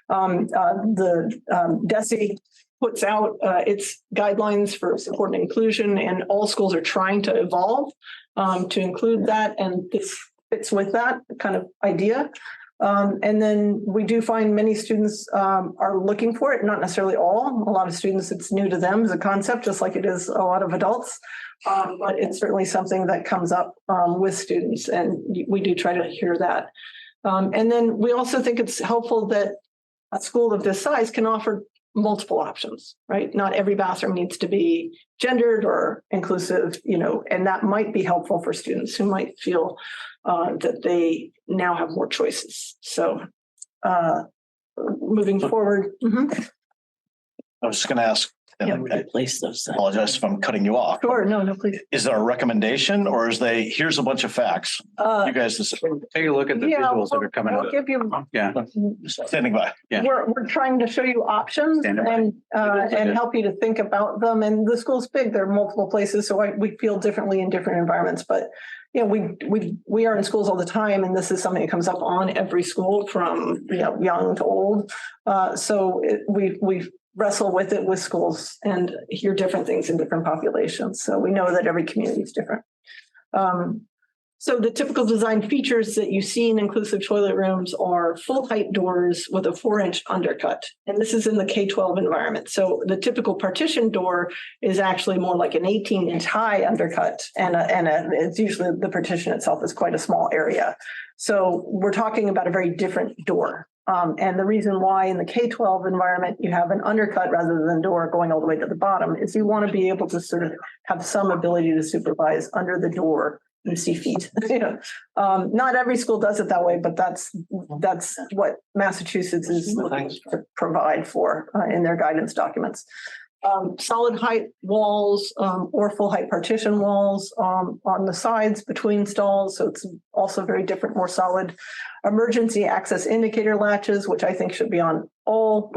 The DESE puts out its guidelines for support and inclusion, and all schools are trying to evolve to include that, and this fits with that kind of idea. And then we do find many students are looking for it, not necessarily all. A lot of students, it's new to them as a concept, just like it is a lot of adults. But it's certainly something that comes up with students, and we do try to hear that. And then we also think it's helpful that a school of this size can offer multiple options, right? Not every bathroom needs to be gendered or inclusive, and that might be helpful for students who might feel that they now have more choices. So moving forward. I was just going to ask, and I apologize if I'm cutting you off. Sure, no, please. Is there a recommendation, or is here's a bunch of facts? You guys decide. Take a look at the visuals that are coming We'll up. give you, Standing by. Yeah. we're trying to show you options Stand by. and help you to think about them. And the school's big, there are multiple places, so we feel differently in different environments. But we are in schools all the time, and this is something that comes up on every school from young to old. So we wrestle with it with schools and hear different things in different populations. So we know that every community is different. So the typical design features that you see in inclusive toilet rooms are full height doors with a 4-inch undercut. And this is in the K-12 environment. So the typical partition door is actually more like an 18-inch high undercut. And it's usually the partition itself is quite a small area. So we're talking about a very different door. And the reason why in the K-12 environment you have an undercut rather than door going all the way to the bottom is you want to be able to sort of have some ability to supervise under the door and see feet. Not every school does it that way, but that's what Massachusetts is looking to provide for in their guidance documents. Solid height walls or full height partition walls on the sides between stalls. So it's also very different, more solid. Emergency access indicator latches, which I think should be on all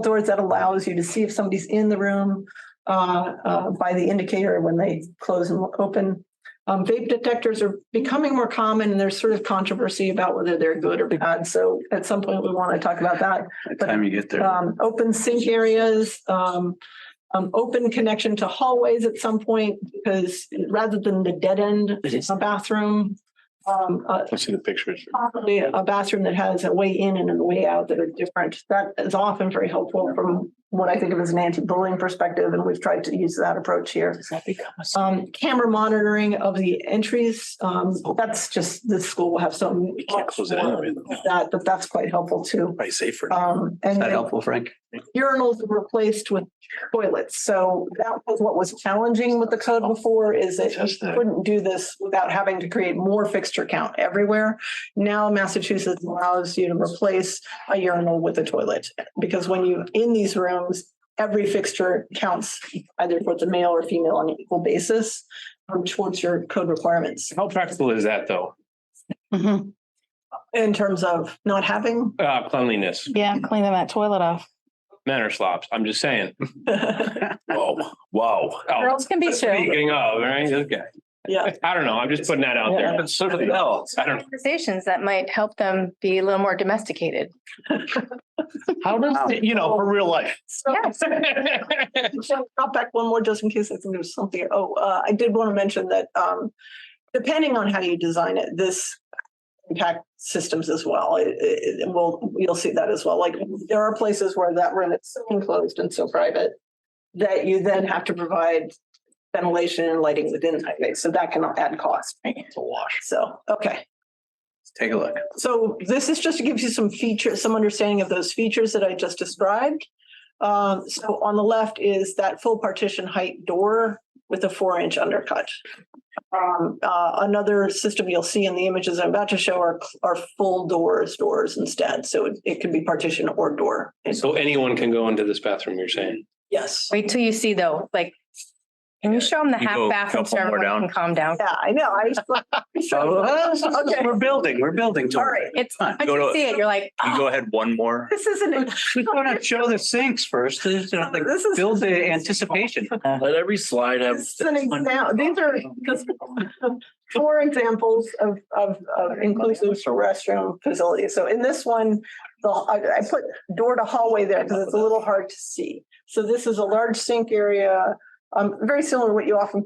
doors. That allows you to see if somebody's in the room by the indicator when they close and open. Vape detectors are becoming more common, and there's sort of controversy about whether they're good or bad. So at some point we want to talk about that. By the time you get there. Open sink areas, open connection to hallways at some point, because rather than the dead end bathroom, Let's see the pictures. probably a bathroom that has a way in and a way out that are different. That is often very helpful from what I think of as an anti-bullying perspective, and we've tried to use that approach here. Camera monitoring of the entries, that's just, the school will have some. close it anyway, That, but that's quite helpful too. Probably safer. And Is that then helpful, Frank? urinals were replaced with toilets. So that was what was challenging with the code before, is that you couldn't do this without having to create more fixture count everywhere. Now Massachusetts allows you to replace a urinal with a toilet, because when you in these rooms, every fixture counts either towards a male or female on an equal basis towards your code requirements. How practical is that though? In terms of not having. Cleanliness, Yeah, cleaning that toilet off. men are slobs. I'm just saying. Whoa, wow. Girls can be too. Speaking of, right? Okay. Yeah. I don't know. I'm just putting that out there. But so do the adults. I don't know. Conversations that might help them be a little more domesticated. How does, for real life? Yes. So I'll back one more just in case I think there's something. I did want to mention that depending on how you design it, this impact systems as well. You'll see that as well. Like there are places where that room is so enclosed and so private that you then have to provide ventilation and lighting within that space. So that can add cost. It's a wash. So, okay. Let's take a look. So this is just to give you some features, some understanding of those features that I just described. So on the left is that full partition height door with a 4-inch undercut. Another system you'll see in the images I'm about to show are full doors instead. So it can be partition or door. So anyone can go into this bathroom, you're saying? Yes. Wait till you see though, like, can you show them the You half go bathroom so couple more everyone can calm down? Yeah, I know. Okay. We're building. All right. It's, Fine. once Go you to- see it, you're like, You go ahead one more. This isn't. We want to show the sinks first. This is build the anticipation. Let every slide have. This is an example. These are just 4 examples of inclusive restroom facilities. So in this one, I put door to hallway there because it's a little hard to see. So this is a large sink area, very similar to what you often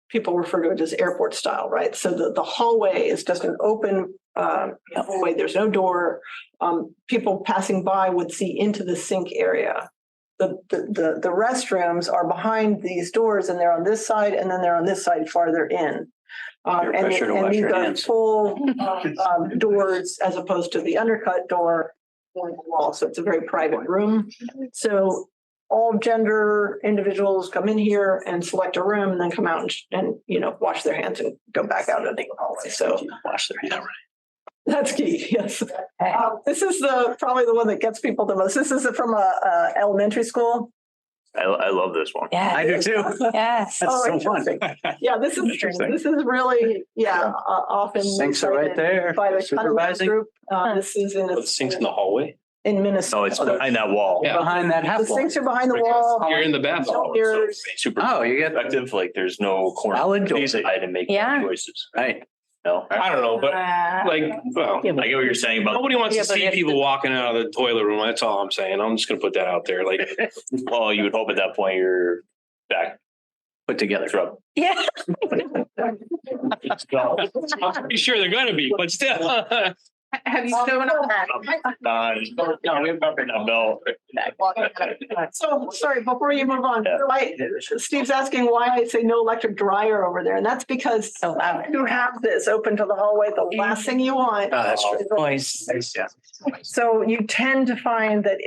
people refer to it as airport style, right? So the hallway is just an open hallway. There's no door. People passing by would see into the sink area. The restrooms are behind these doors, and they're on this side, and then they're on this side farther in. And these are full doors as opposed to the undercut door on the wall. So it's a very private room. So all gender individuals come in here and select a room and then come out and wash their hands and go back out into the hallway. So Wash their hands. that's key. Yes. This is probably the one that gets people the most. This is from a elementary school. I love this one. Yeah. I do too. Yes. That's so fun. Yeah, this is really, often. Sinks are right there. By the Supervising. group. This is in. The sinks in the hallway? In Minnesota. No, it's behind that wall. Yeah. Behind that half The wall. sinks are behind the wall. You're in the bathroom. There's- Super Oh, you get effective. Like there's no corner. Solid door. I to make Yeah. choices. right. No. I don't know, but like, well, I get what you're saying about. nobody wants Yeah, to but see if people walking out of the toilet room. That's all I'm saying. I'm just gonna put that out there. Like, Well, you would hope at that point you're back. Put together. Up. Yeah. I'm pretty sure they're gonna be, but still. Have you shown up that? No. So, sorry, before you move on, Steve's asking why I say no electric dryer over there. And that's because you have this open to the hallway. The last thing you want. That's true. is So you tend to find that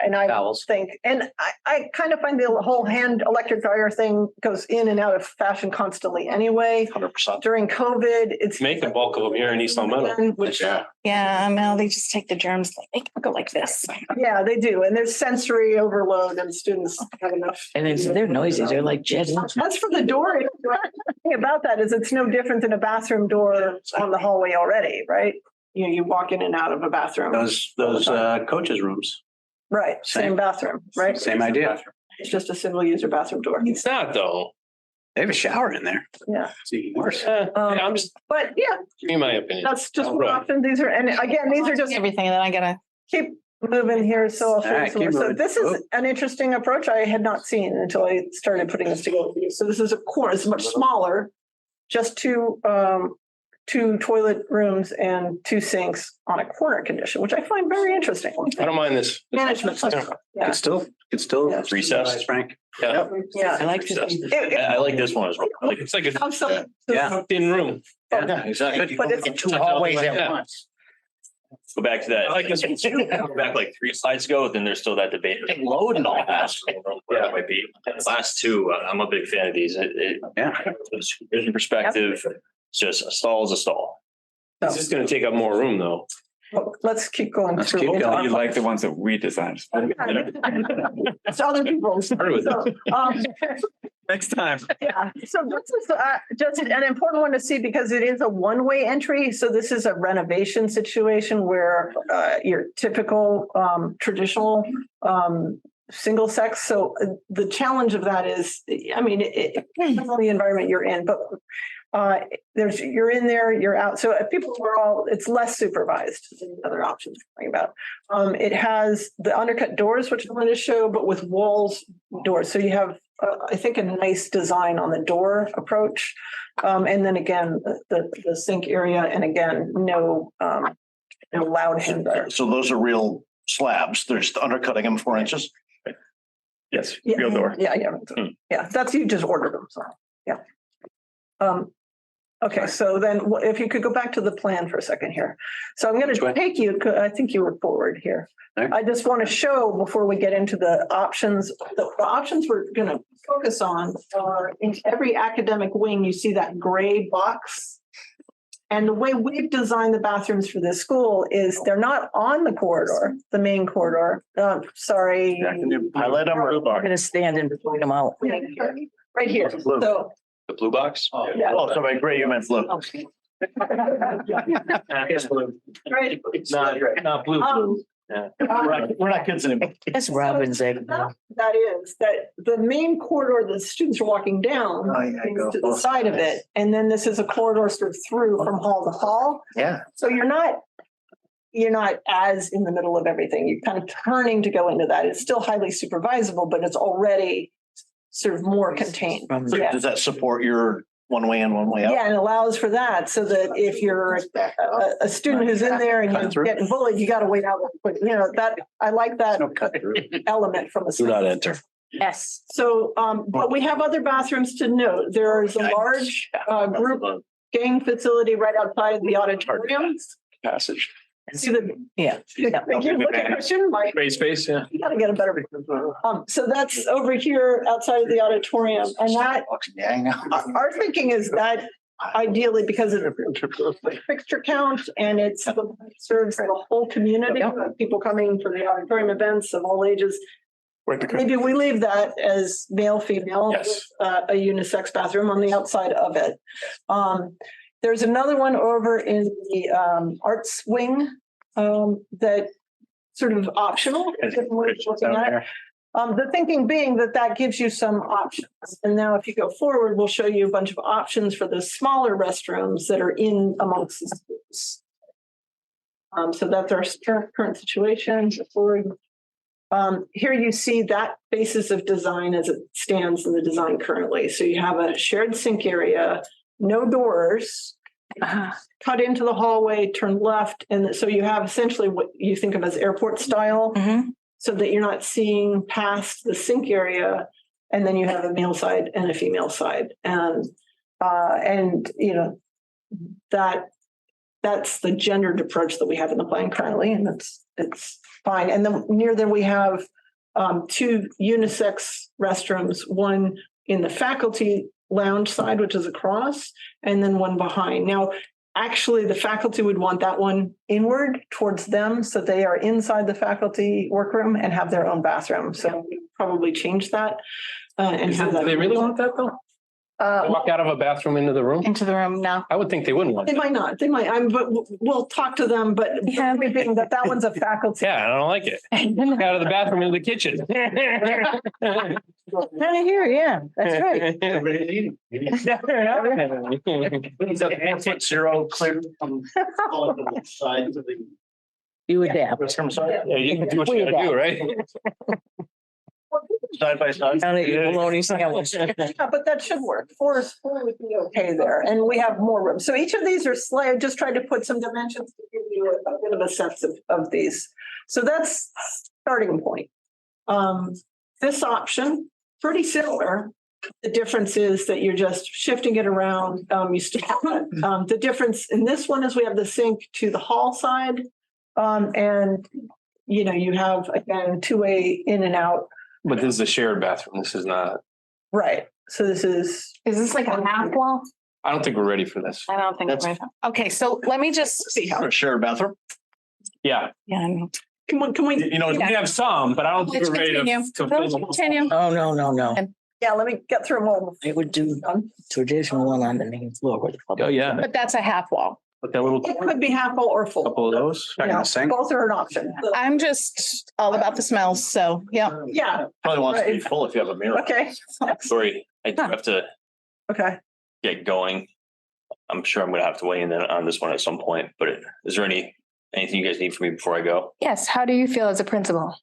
and I Towels. think, and I kind of find the whole hand electric dryer thing goes in and out of fashion constantly anyway. 100%. During COVID, it's. Make a bulk of them here in East Long Meadow. Which, Yeah, no, they just take the germs, they make them go like this. yeah, they do. And there's sensory overload and students have enough. And they're noisy. They're like jet engines. As for the door, the thing about that is it's no different than a bathroom door on the hallway already, right? You walk in and out of a bathroom. Those coaches' rooms. Right, same bathroom, right? Same idea. It's just a single user bathroom door. It's not though. They have a shower in there. Yeah. It's even worse. I'm just But yeah, giving my opinion. that's just Oh, one right. option. These are, and again, these are just Everything, and then I gotta, keep moving here. So, All right, keep so moving. this is an interesting approach I had not seen until I started putting this together. So this is a corner, it's much smaller, just two 2 toilet rooms and 2 sinks on a corner condition, which I find very interesting. I don't mind this. Management system. Yeah. It's still Yeah. recessed. Frank. Yeah. Yeah. I like this. I like this one as well. Like, It's like a Have some- tucked-in room. yeah, exactly. But it's 2 hallways Yeah. at once. Go back to that. I like this one too. Go back like 3 slides ago, then there's still that debate. Load and all that. Yeah, it might be. Last 2, I'm a big fan of these. Yeah. Vision perspective, it's just a stall is a stall. It's just gonna take up more room though. Let's keep going Let's through. keep going. You like the ones that we designed. It's other people's. Started with So, Next time. Yeah, so this is just an important one to see because it is a one-way entry. So this is a renovation situation where your typical traditional single sex. So the challenge of that is, I mean, it depends on the environment you're in, but you're in there, you're out. So if people were all, it's less supervised than the other options we're talking about. It has the undercut doors, which I'm going to show, but with walls doors. So you have, I think, a nice design on the door approach. And then again, the sink area, and again, no loud handler. So those are real slabs. They're just undercutting them 4 inches. Yes, Yeah, real door. Yeah, yeah. That's, you just ordered them, so, yeah. Okay, so then if you could go back to the plan for a second here. So I'm going to take you, I think you were forward here. I just want to show before we get into the options, the options we're going to focus on are in every academic wing, you see that gray box. And the way we've designed the bathrooms for this school is they're not on the corridor, the main corridor. Sorry. Highlight them. I'm gonna stand and point them out. Right here. So, The blue box? yeah. Oh, sorry, gray, you meant blue. Right. Not blue. We're not kids anymore. That's Robin's egg. That is, that the main corridor the students are walking down is to the side of it. And then this is a corridor sort of through from hall to hall. Yeah. So you're not as in the middle of everything. You're kind of turning to go into that. It's still highly supervisable, but it's already sort of more contained. So Yeah. does that support your one way in, one way out? Yeah, and allows for that so that if you're a student who's in there and you're getting bullied, you got to wait out. That I like that element from a. Do not enter. Yes. So, but we have other bathrooms to note. There is a large group gang facility right outside of the auditorium. Passage. See the, Yeah. you look at Christian, like, Gray space, yeah. you gotta get a better. So that's over here outside of the auditorium, and that, Yeah, I know. our thinking is that ideally because of the fixture count and it serves the whole community, people coming for the auditorium events of all ages. Maybe we leave that as male, female, Yes. with, a unisex bathroom on the outside of it. There's another one over in the arts wing that sort of optional. different ways of looking at it. The thinking being that gives you some options. And now if you go forward, we'll show you a bunch of options for the smaller restrooms that are in amongst the schools. So that's our current situation. Here you see that basis of design as it stands in the design currently. So you have a shared sink area, no doors, cut into the hallway, turn left. And so you have essentially what you think of as airport style, so that you're not seeing past the sink area. And then you have a male side and a female side. And that's the gendered approach that we have in the plan currently. And it's fine. And then near there we have 2 unisex restrooms, one in the faculty lounge side, which is across, and then one behind. Now, actually, the faculty would want that one inward towards them, so they are inside the faculty workroom and have their own bathroom. So we probably change that. And have that. Do they really want that though? Walk out of a bathroom into the room? Into the room now. I would think they wouldn't want They that. might not. They might. But we'll talk to them. But being that one's a faculty. Yeah, I don't like it. Walk out of the bathroom into the kitchen. Kind of here, yeah, that's right. Zero clear from all the sides of the. You adapt. I'm sorry. Yeah, you can do what you gotta do, right? Well, side by side. Bologna sandwich. Yeah, but that should work. Four would be okay there, and we have more room. So each of these are slightly, just tried to put some dimensions to give you a bit of a sense of these. So that's starting point. This option, pretty similar. The difference is that you're just shifting it around. You still have the difference in this one is we have the sink to the hall side. And you have again two-way in and out. But this is a shared bathroom. This is not, Right. So this is this like a half wall? I don't think we're ready for this. I don't think That's- right. Okay, so let me just see. For a shared bathroom. Yeah, Yeah, I know. can we we have some, but I don't think Let's we're ready continue. to fill Let's them. continue. Oh, no. yeah, let me get through them all. I would do traditional one on the main floor with the public. Oh, yeah. But that's a half wall. But that little It could be half full or full. couple of those. Back in the sink. Both are an option. I'm just all about the smells, so, yeah. Yeah, Probably wants to be Right. full if you have a mirror. okay, Sorry, I do have to okay. get going. I'm sure I'm gonna have to weigh in on this one at some point, but is there anything you guys need from me before I go? Yes, how do you feel as a principal?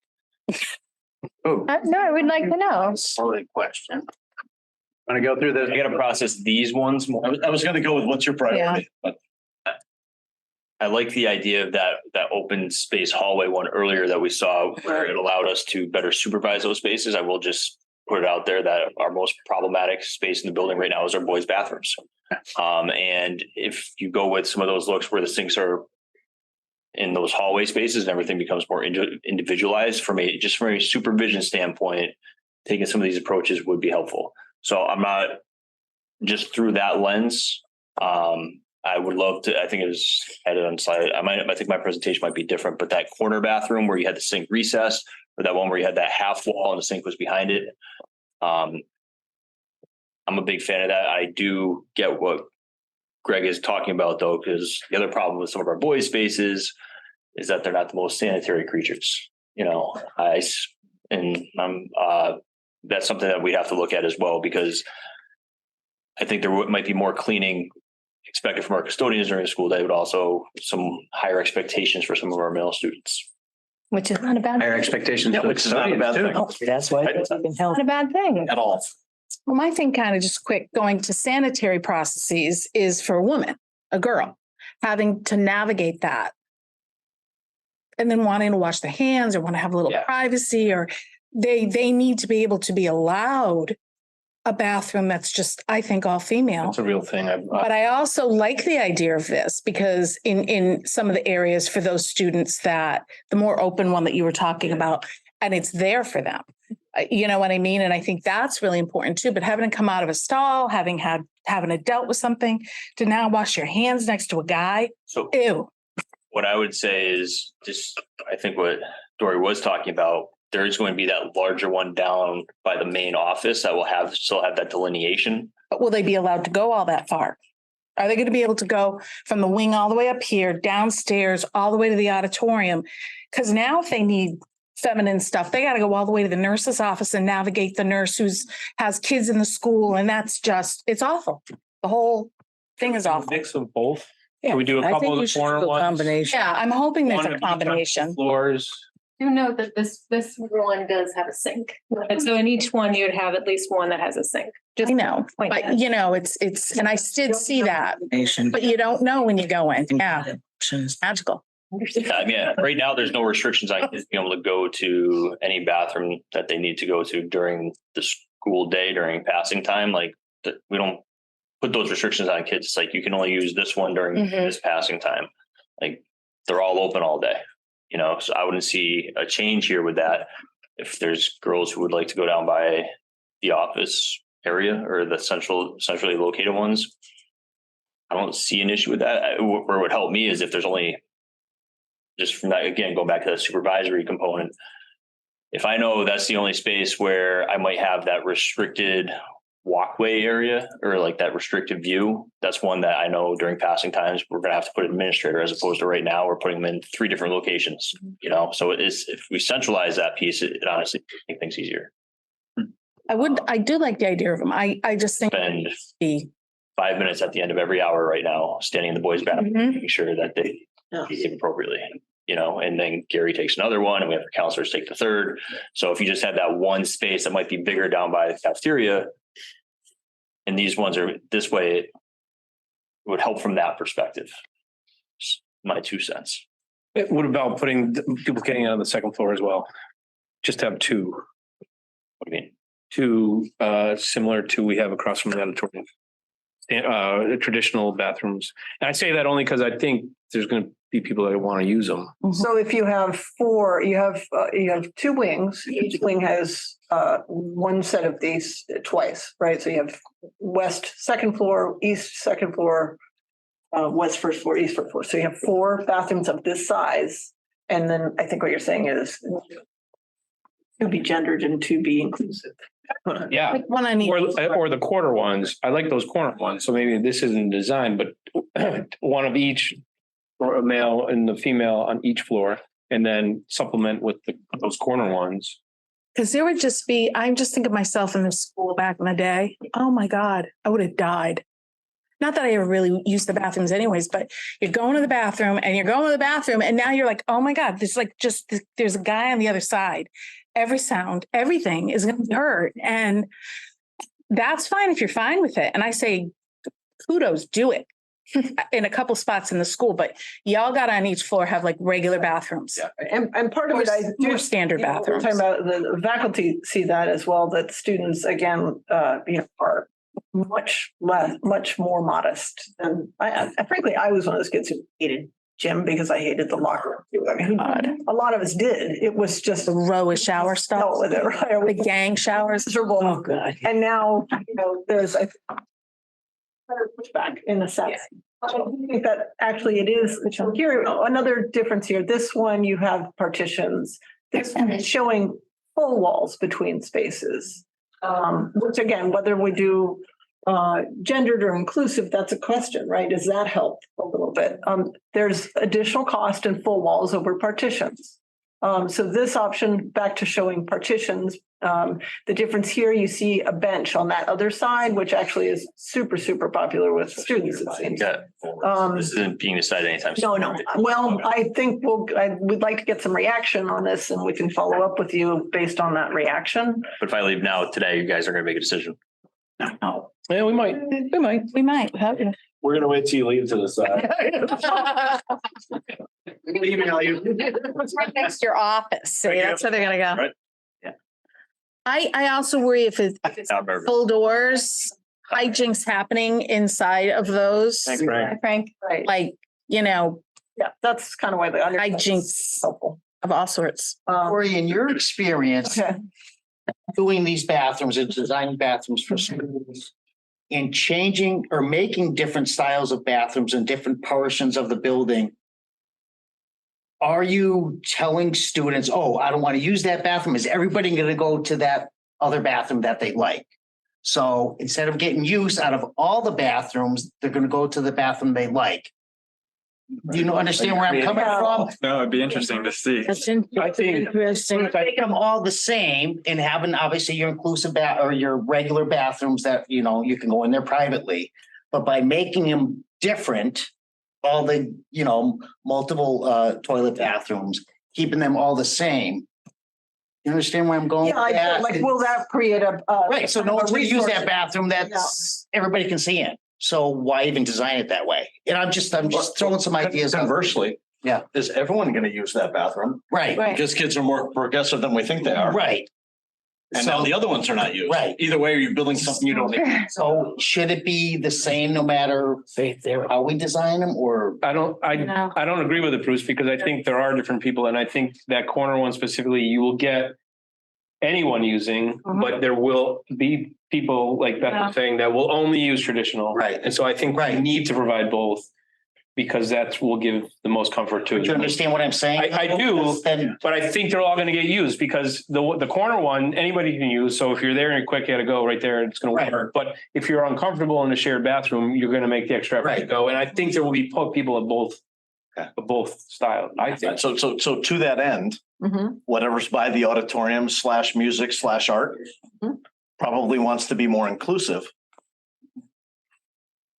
Oh, No, I would like to know. Solid question. want to go through I the, gotta process these ones more. I was gonna go with what's your priority, but I like the idea of that open space hallway one earlier that we saw where it allowed us to better supervise those spaces. I will just put it out there that our most problematic space in the building right now is our boys' bathrooms. And if you go with some of those looks where the sinks are in those hallway spaces and everything becomes more individualized from a supervision standpoint, taking some of these approaches would be helpful. So I'm not just through that lens. I would love to, I think it was added on slide. I think my presentation might be different, but that corner bathroom where you had the sink recessed, or that one where you had that half wall and the sink was behind it. I'm a big fan of that. I do get what Greg is talking about though, because the other problem with some of our boys' spaces is that they're not the most sanitary creatures, that's something that we have to look at as well, because I think there might be more cleaning expected from our custodians during the school day, but also some higher expectations for some of our male students. Which is not a bad, higher expectations. Yeah, for which is not a bad custodians, thing. too. That's why it's even help. not a bad thing. At all. Well, my thing kind of just quick going to sanitary processes is for a woman, a girl, having to navigate that. And then wanting to wash their hands or want to have a little privacy, or they need to be able to be allowed a bathroom that's just, I think, all female. That's a real thing. But I also like the idea of this because in some of the areas for those students that the more open one that you were talking about, and it's there for them. You know what I mean? And I think that's really important too. But having to come out of a stall, having dealt with something, to now wash your hands next to a guy. So Ew. what I would say is just, I think what Dory was talking about, there is going to be that larger one down by the main office that will still have that delineation. But will they be allowed to go all that far? Are they going to be able to go from the wing all the way up here, downstairs, all the way to the auditorium? Because now if they need feminine stuff, they got to go all the way to the nurse's office and navigate the nurse has kids in the school. And that's just, it's awful. The whole thing is awful. Mix of both. Yeah, Can we do a I couple think of you the should corner do a ones? combination. Yeah, I'm hoping there's One a of each on combination. Floors. Do note that this one does have a sink. And so in each one, you would have at least one that has a sink. I know, point but that. it's, and I did see that, Combination. but you don't know when you go in. Yeah, Options. magical. I mean, right now, there's no restrictions on kids being able to go to any bathroom that they need to go to during the school day, during passing time. Like, we don't put those restrictions on kids. It's like, you can only use this one during this passing time. Like, they're all open all day, so I wouldn't see a change here with that. If there's girls who would like to go down by the office area or the centrally located ones, I don't see an issue with that. Where it would help me is if there's only, just from that, again, go back to the supervisory component. If I know that's the only space where I might have that restricted walkway area or like that restricted view, that's one that I know during passing times, we're going to have to put an administrator, as opposed to right now, we're putting them in 3 different locations, so it is, if we centralize that piece, it honestly make things easier. I do like the idea of them. I just think Spend 5 minutes at the end of every hour right now, standing in the boys' bathroom, making sure that they behave appropriately. you know, and then Gary takes another one and we have the counselors take the third. So if you just had that one space that might be bigger down by the cafeteria, and these ones are this way, it would help from that perspective. Just my 2 cents. What about duplicating it on the second floor as well? Just have two. What do you mean? Two, similar to we have across from the auditorium. Traditional bathrooms. And I say that only because I think there's going to be people that want to use them. So if you have four, you have 2 wings. Each wing has one set of these twice, right? So you have west second floor, east second floor, west first floor, east first floor. So you have 4 bathrooms of this size. And then I think what you're saying is to be gendered and to be inclusive. Yeah. Like one on each. Or the corner ones. I like those corner ones. So maybe this isn't designed, but one of each, or a male and the female on each floor, and then supplement with those corner ones. Because there would just be, I just think of myself in the school back in the day. Oh my God, I would have died. Not that I ever really used the bathrooms anyways, but you're going to the bathroom and now you're like, oh my God, there's a guy on the other side. Every sound, everything is going to be heard. And that's fine if you're fine with it. And I say, kudos, do it in a couple spots in the school, but y'all got on each floor have like regular bathrooms. Yeah. And part of it, I do standard bathrooms. We're talking about the faculty see that as well, that students again, are much more modest. And frankly, I was one of those kids who hated gym because I hated the locker room. I mean, a lot of us did. It was just the row of shower stuff with it, right? The gang showers. Miserable. Oh God. And now, there's better pushback in a sense. I think that actually it is. Here, another difference here. This one, you have partitions. This one is showing full walls between spaces. Which again, whether we do gendered or inclusive, that's a question, right? Does that help a little bit? There's additional cost in full walls over partitions. So this option, back to showing partitions, the difference here, you see a bench on that other side, which actually is super, super popular with students, it seems. This isn't being decided anytime soon. No. Well, I think we'd like to get some reaction on this and we can follow up with you based on that reaction. But if I leave now today, you guys are going to make a decision. No. Yeah, we might. We might. We're going to wait till you leave to the side. We're going to email you. It's right next to your office. See, that's where they're going to go. Right. Yeah. I also worry if it's full doors, hijinks happening inside of those. Thanks, Frank. Frank. Right. Like, Yeah, that's kind of why the hijinks helpful of all sorts. Corey, in your experience, doing these bathrooms and designing bathrooms for schools and changing or making different styles of bathrooms in different portions of the building, are you telling students, oh, I don't want to use that bathroom? Is everybody going to go to that other bathroom that they like? So instead of getting use out of all the bathrooms, they're going to go to the bathroom they like. Do you understand where I'm coming from? No, it'd be interesting to see. That's I think making them all the same and having obviously your inclusive or your regular bathrooms that, you can go in there privately, but by making them different, all the, multiple toilet bathrooms, keeping them all the same. You understand where I'm going? Yeah, with that? like, will that create a Right, so no one's going to use that bathroom that's everybody can see in. So why even design it that way? And I'm just throwing some ideas. Conversely, is everyone going to use that bathroom? Right. Because kids are more progressive than we think they are. Right. And now the other ones are not used. Right. Either way, you're building something you don't need. So should it be the same no matter how we design them or? I don't agree with it, Bruce, because I think there are different people. And I think that corner one specifically, you will get anyone using, but there will be people like Beth was saying that will only use traditional. Right. And so I think we need to provide both because that will give the most comfort to. Do you understand what I'm saying? I do, but I think they're all going to get used because the corner one, anybody can use. So if you're there and you're quick, you got to go right there. It's going to work. But if you're uncomfortable in a shared bathroom, you're going to make the extra effort to go. And I think there will be people of both styles. I think. So to that end, whatever's by the auditorium / music / art probably wants to be more inclusive.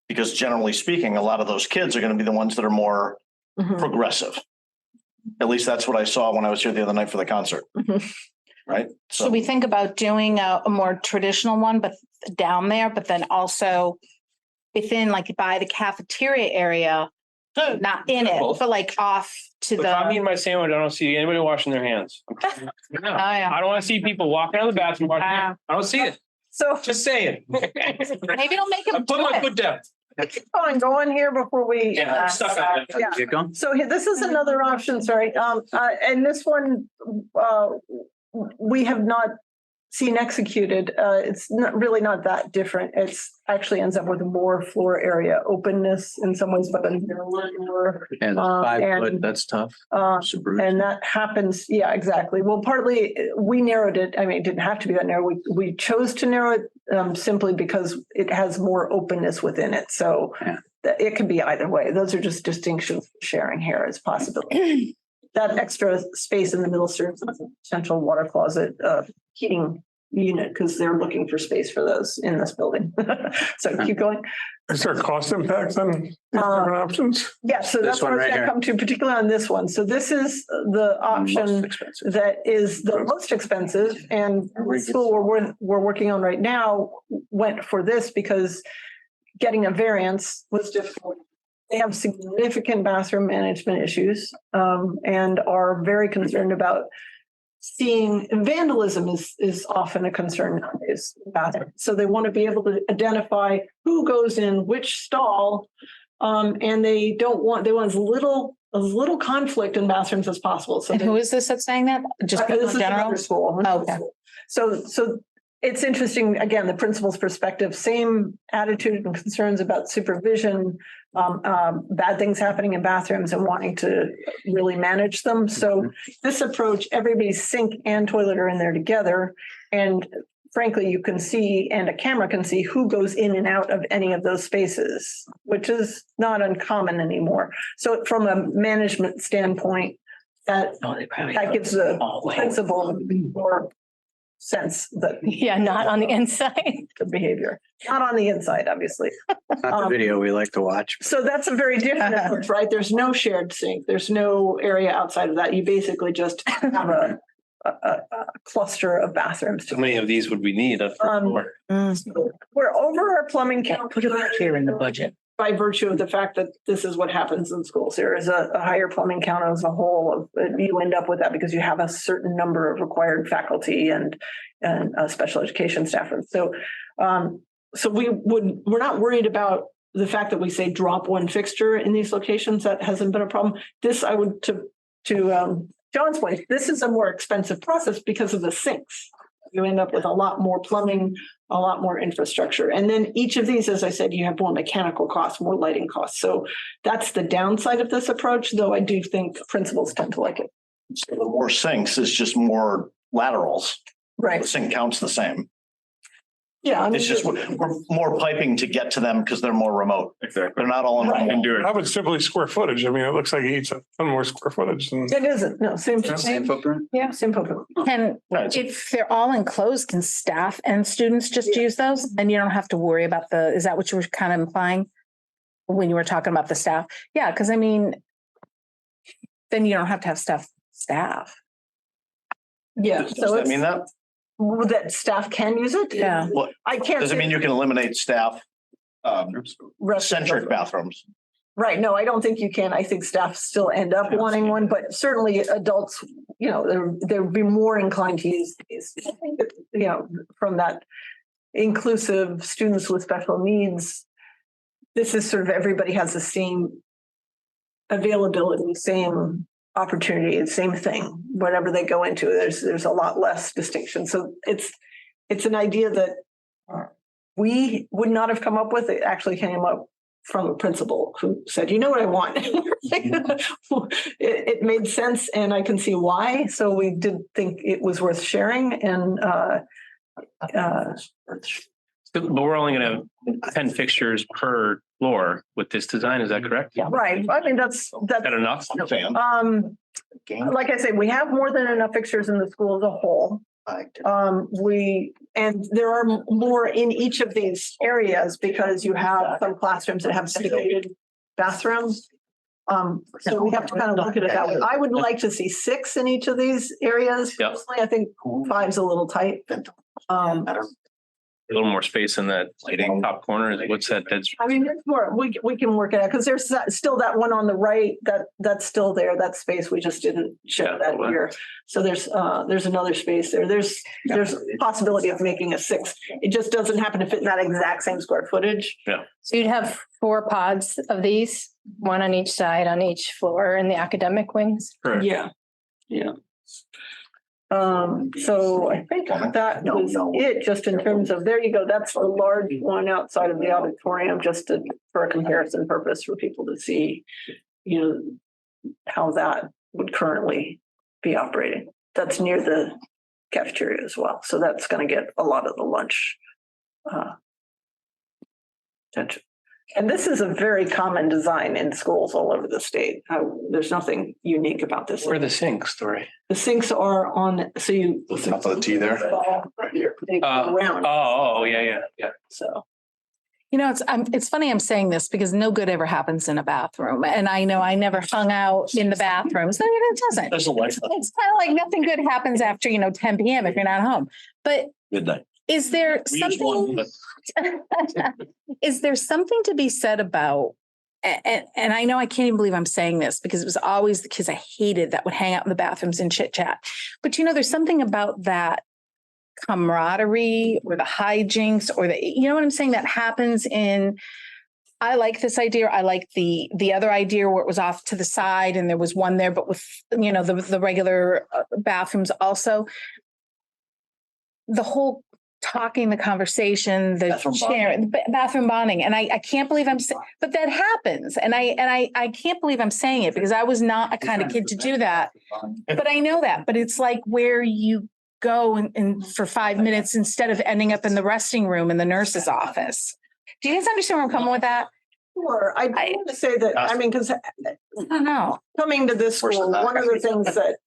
Because generally speaking, a lot of those kids are going to be the ones that are more progressive. At least that's what I saw when I was here the other night for the concert. Right? So we think about doing a more traditional one, but down there, but then also within, like by the cafeteria area, not in it, but like off to If I'm the. eating my sandwich, I don't see anybody washing their hands. yeah. I don't want to see people walking out of the bathroom. Washing their hands. I don't see it. So Just saying. Maybe don't make I them put do my it. foot down. keep on going here before we. Yeah, stuff out there. Yeah. Get going. So this is another option, sorry. And this one, we have not seen executed. It's really not that different. It's actually ends up with more floor area openness in some ways, but then more. And Uh, 5 and- foot, that's tough. And that happens, yeah, exactly. Well, partly we narrowed it. I mean, it didn't have to be that narrow. We chose to narrow it simply because it has more openness within it. So it can be either way. Those are just distinctions sharing here as possibility. That extra space in the middle serves as a potential water closet, heating unit, because they're looking for space for those in this building. So keep going. Is there cost impacts on these different options? Yeah, so This that's what I one was right gonna here. come to, particularly on this one. So this is the Most option expensive. that is the most expensive, and the school we're working on right now went for this because getting a variance was difficult. They have significant bathroom management issues, and are very concerned about seeing vandalism is often a concern nowadays. So they want to be able to identify who goes in which stall. And they want as little conflict in bathrooms as possible. So And who is this that's saying that? Just people this in is general? another school. Oh, okay. So it's interesting, again, the principal's perspective, same attitude and concerns about supervision, bad things happening in bathrooms and wanting to really manage them. So this approach, everybody's sink and toilet are in there together. And frankly, you can see, and a camera can see who goes in and out of any of those spaces, which is not uncommon anymore. So from a management standpoint, that gives the principal more sense that. Yeah, not on the inside. The behavior, not on the inside, obviously. Not the video we like to watch. So that's a very different approach, right? There's no shared sink. There's no area outside of that. You basically just have a cluster of bathrooms. How many of these would we need? We're over our plumbing count. Put it here in the budget. By virtue of the fact that this is what happens in schools. There is a higher plumbing count as a whole. You end up with that because you have a certain number of required faculty and special education staffers. So we're not worried about the fact that we say drop one fixture in these locations. That hasn't been a problem. This, I would, to John's point, this is a more expensive process because of the sinks. You end up with a lot more plumbing, a lot more infrastructure. And then each of these, as I said, you have more mechanical costs, more lighting costs. So that's the downside of this approach, though I do think principals tend to like it. So the more sinks is just more laterals. Right. The sink counts the same. Yeah. I mean, It's just we're more piping to get to them because they're more remote. Exactly. They're not all in one wall. How about simply square footage? I mean, it looks like he eats a ton more square footage than. It isn't. No, same footprint. Yeah, same footprint. And if they're all enclosed, can staff and students just use those? And you don't have to worry about is that what you were kind of implying when you were talking about the staff? Yeah, because I mean, then you don't have to have staff. Yeah. Does So that mean that? that staff can use it? Yeah. What, I can't. does it say- mean you can eliminate staff centric bathrooms? Right. No, I don't think you can. I think staff still end up wanting one, but certainly adults, they'll be more inclined to use these. I think that, from that inclusive students with special needs, this is sort of everybody has the same availability, same opportunity, same thing, whatever they go into, there's a lot less distinction. So it's an idea that we would not have come up with. It actually came up from a principal who said, you know what I want. It made sense and I can see why. So we did think it was worth sharing and But we're only going to have 10 fixtures per floor with this design. Is that correct? Yeah, right. I mean, that's Is that enough? like I say, we have more than enough fixtures in the school as a whole. And there are more in each of these areas because you have some classrooms that have separated bathrooms. So we have to kind of look at it that way. I would like to see 6 in each of these areas. Yeah. Personally, I think 5's a little tight. A little more space in that top corner. What's that? That's I mean, it's more, we can work it out because there's still that one on the right that's still there, that space. We just didn't show that here. So there's another space there. There's possibility of making a 6. It just doesn't happen to fit in that exact same square footage. yeah. So you'd have 4 pods of these, one on each side, on each floor in the academic wings. Correct. Yeah. So I think that was it, just in terms of, there you go, that's the large one outside of the auditorium, just for a comparison purpose for people to see, how that would currently be operating. That's near the cafeteria as well. So that's going to get a lot of the lunch attention. And this is a very common design in schools all over the state. There's nothing unique about this. Where are the sinks, Dory? The sinks are on, so you. Top of the T there. They go around. Yeah. So. It's funny I'm saying this because no good ever happens in a bathroom. And I know I never hung out in the bathroom. So it doesn't. There's a life. It's kind of like nothing good happens after, 10 p.m. if you're not home. But Midnight. is there something? Is there something to be said about, and I know I can't even believe I'm saying this because it was always the kids I hated that would hang out in the bathrooms and chit chat. But there's something about that camaraderie or the hijinks or you know what I'm saying, that happens in. I like this idea. I like the other idea where it was off to the side and there was one there, but with the regular bathrooms also. The whole talking, the conversation, the bathroom bonding. And I can't believe but that happens. And I can't believe I'm saying it because I was not a kind of kid to do that. But I know that, but it's like where you go and for 5 minutes instead of ending up in the resting room in the nurse's office. Do you guys understand where I'm coming with that? Sure. I want to say that, because I don't know. Coming to this school, one of the things that,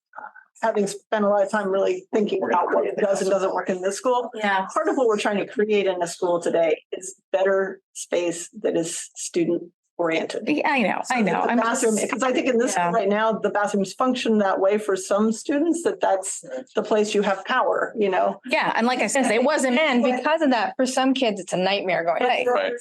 having spent a lot of time really thinking about what does and doesn't work in this school. Yeah. Part of what we're trying to create in the school today is better space that is student oriented. Yeah, I know. The bathroom, because I think in this school right now, the bathrooms function that way for some students, that's the place you have power, Yeah. And like I said, it wasn't. And because of that, for some kids, it's a nightmare going.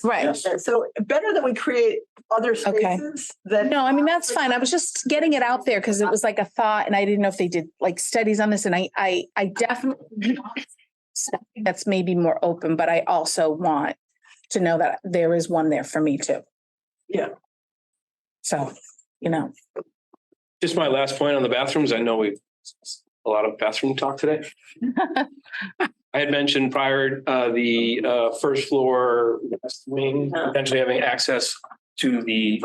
Right. So better that we create other spaces that. No, that's fine. I was just getting it out there because it was like a thought and I didn't know if they did like studies on this. And I definitely that's maybe more open, but I also want to know that there is one there for me too. Yeah. So, Just my last point on the bathrooms. I know we've a lot of bathroom talk today. I had mentioned prior the first floor west wing, potentially having access to the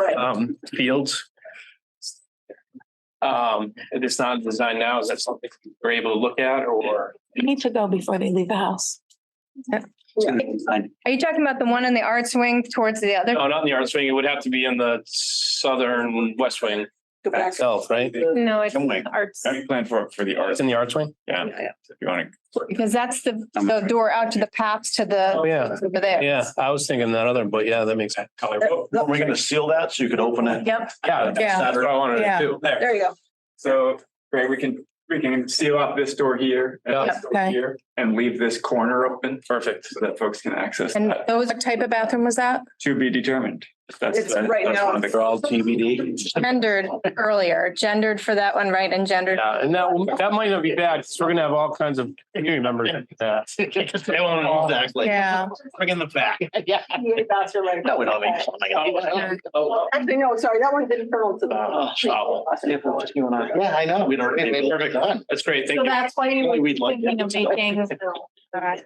fields. It's not designed now. Is that something we're able to look at or? You need to go before they leave the house. Are you talking about the one in the arts wing towards the other? No, not in the arts wing. It would have to be in the southern west wing itself, right? No, it's arts. I plan for the arts. It's in the arts wing? Yeah. If you want to. Because that's the door out to the paths to the. Oh, yeah. Over there. Yeah, I was thinking that other, but yeah, that makes sense. Are we going to seal that so you could open it? Yep. Yeah, that's what I wanted to do. There you go. So, great, we can seal off this door here and this door here and leave this corner open. Perfect. So that folks can access And that. what type of bathroom was that? To be determined. It's right now. one of the all TBD. Gendered for that one, right? And gendered. Yeah, and that might not be bad because we're gonna have all kinds of community members. They won't know exactly. Yeah. Bring in the back. Yeah. No, we don't have any. Actually, no, sorry, that one didn't turn into Yeah, I know. We don't. Perfect. That's great. Thank So you. that's why you were We'd like thinking of making. All right.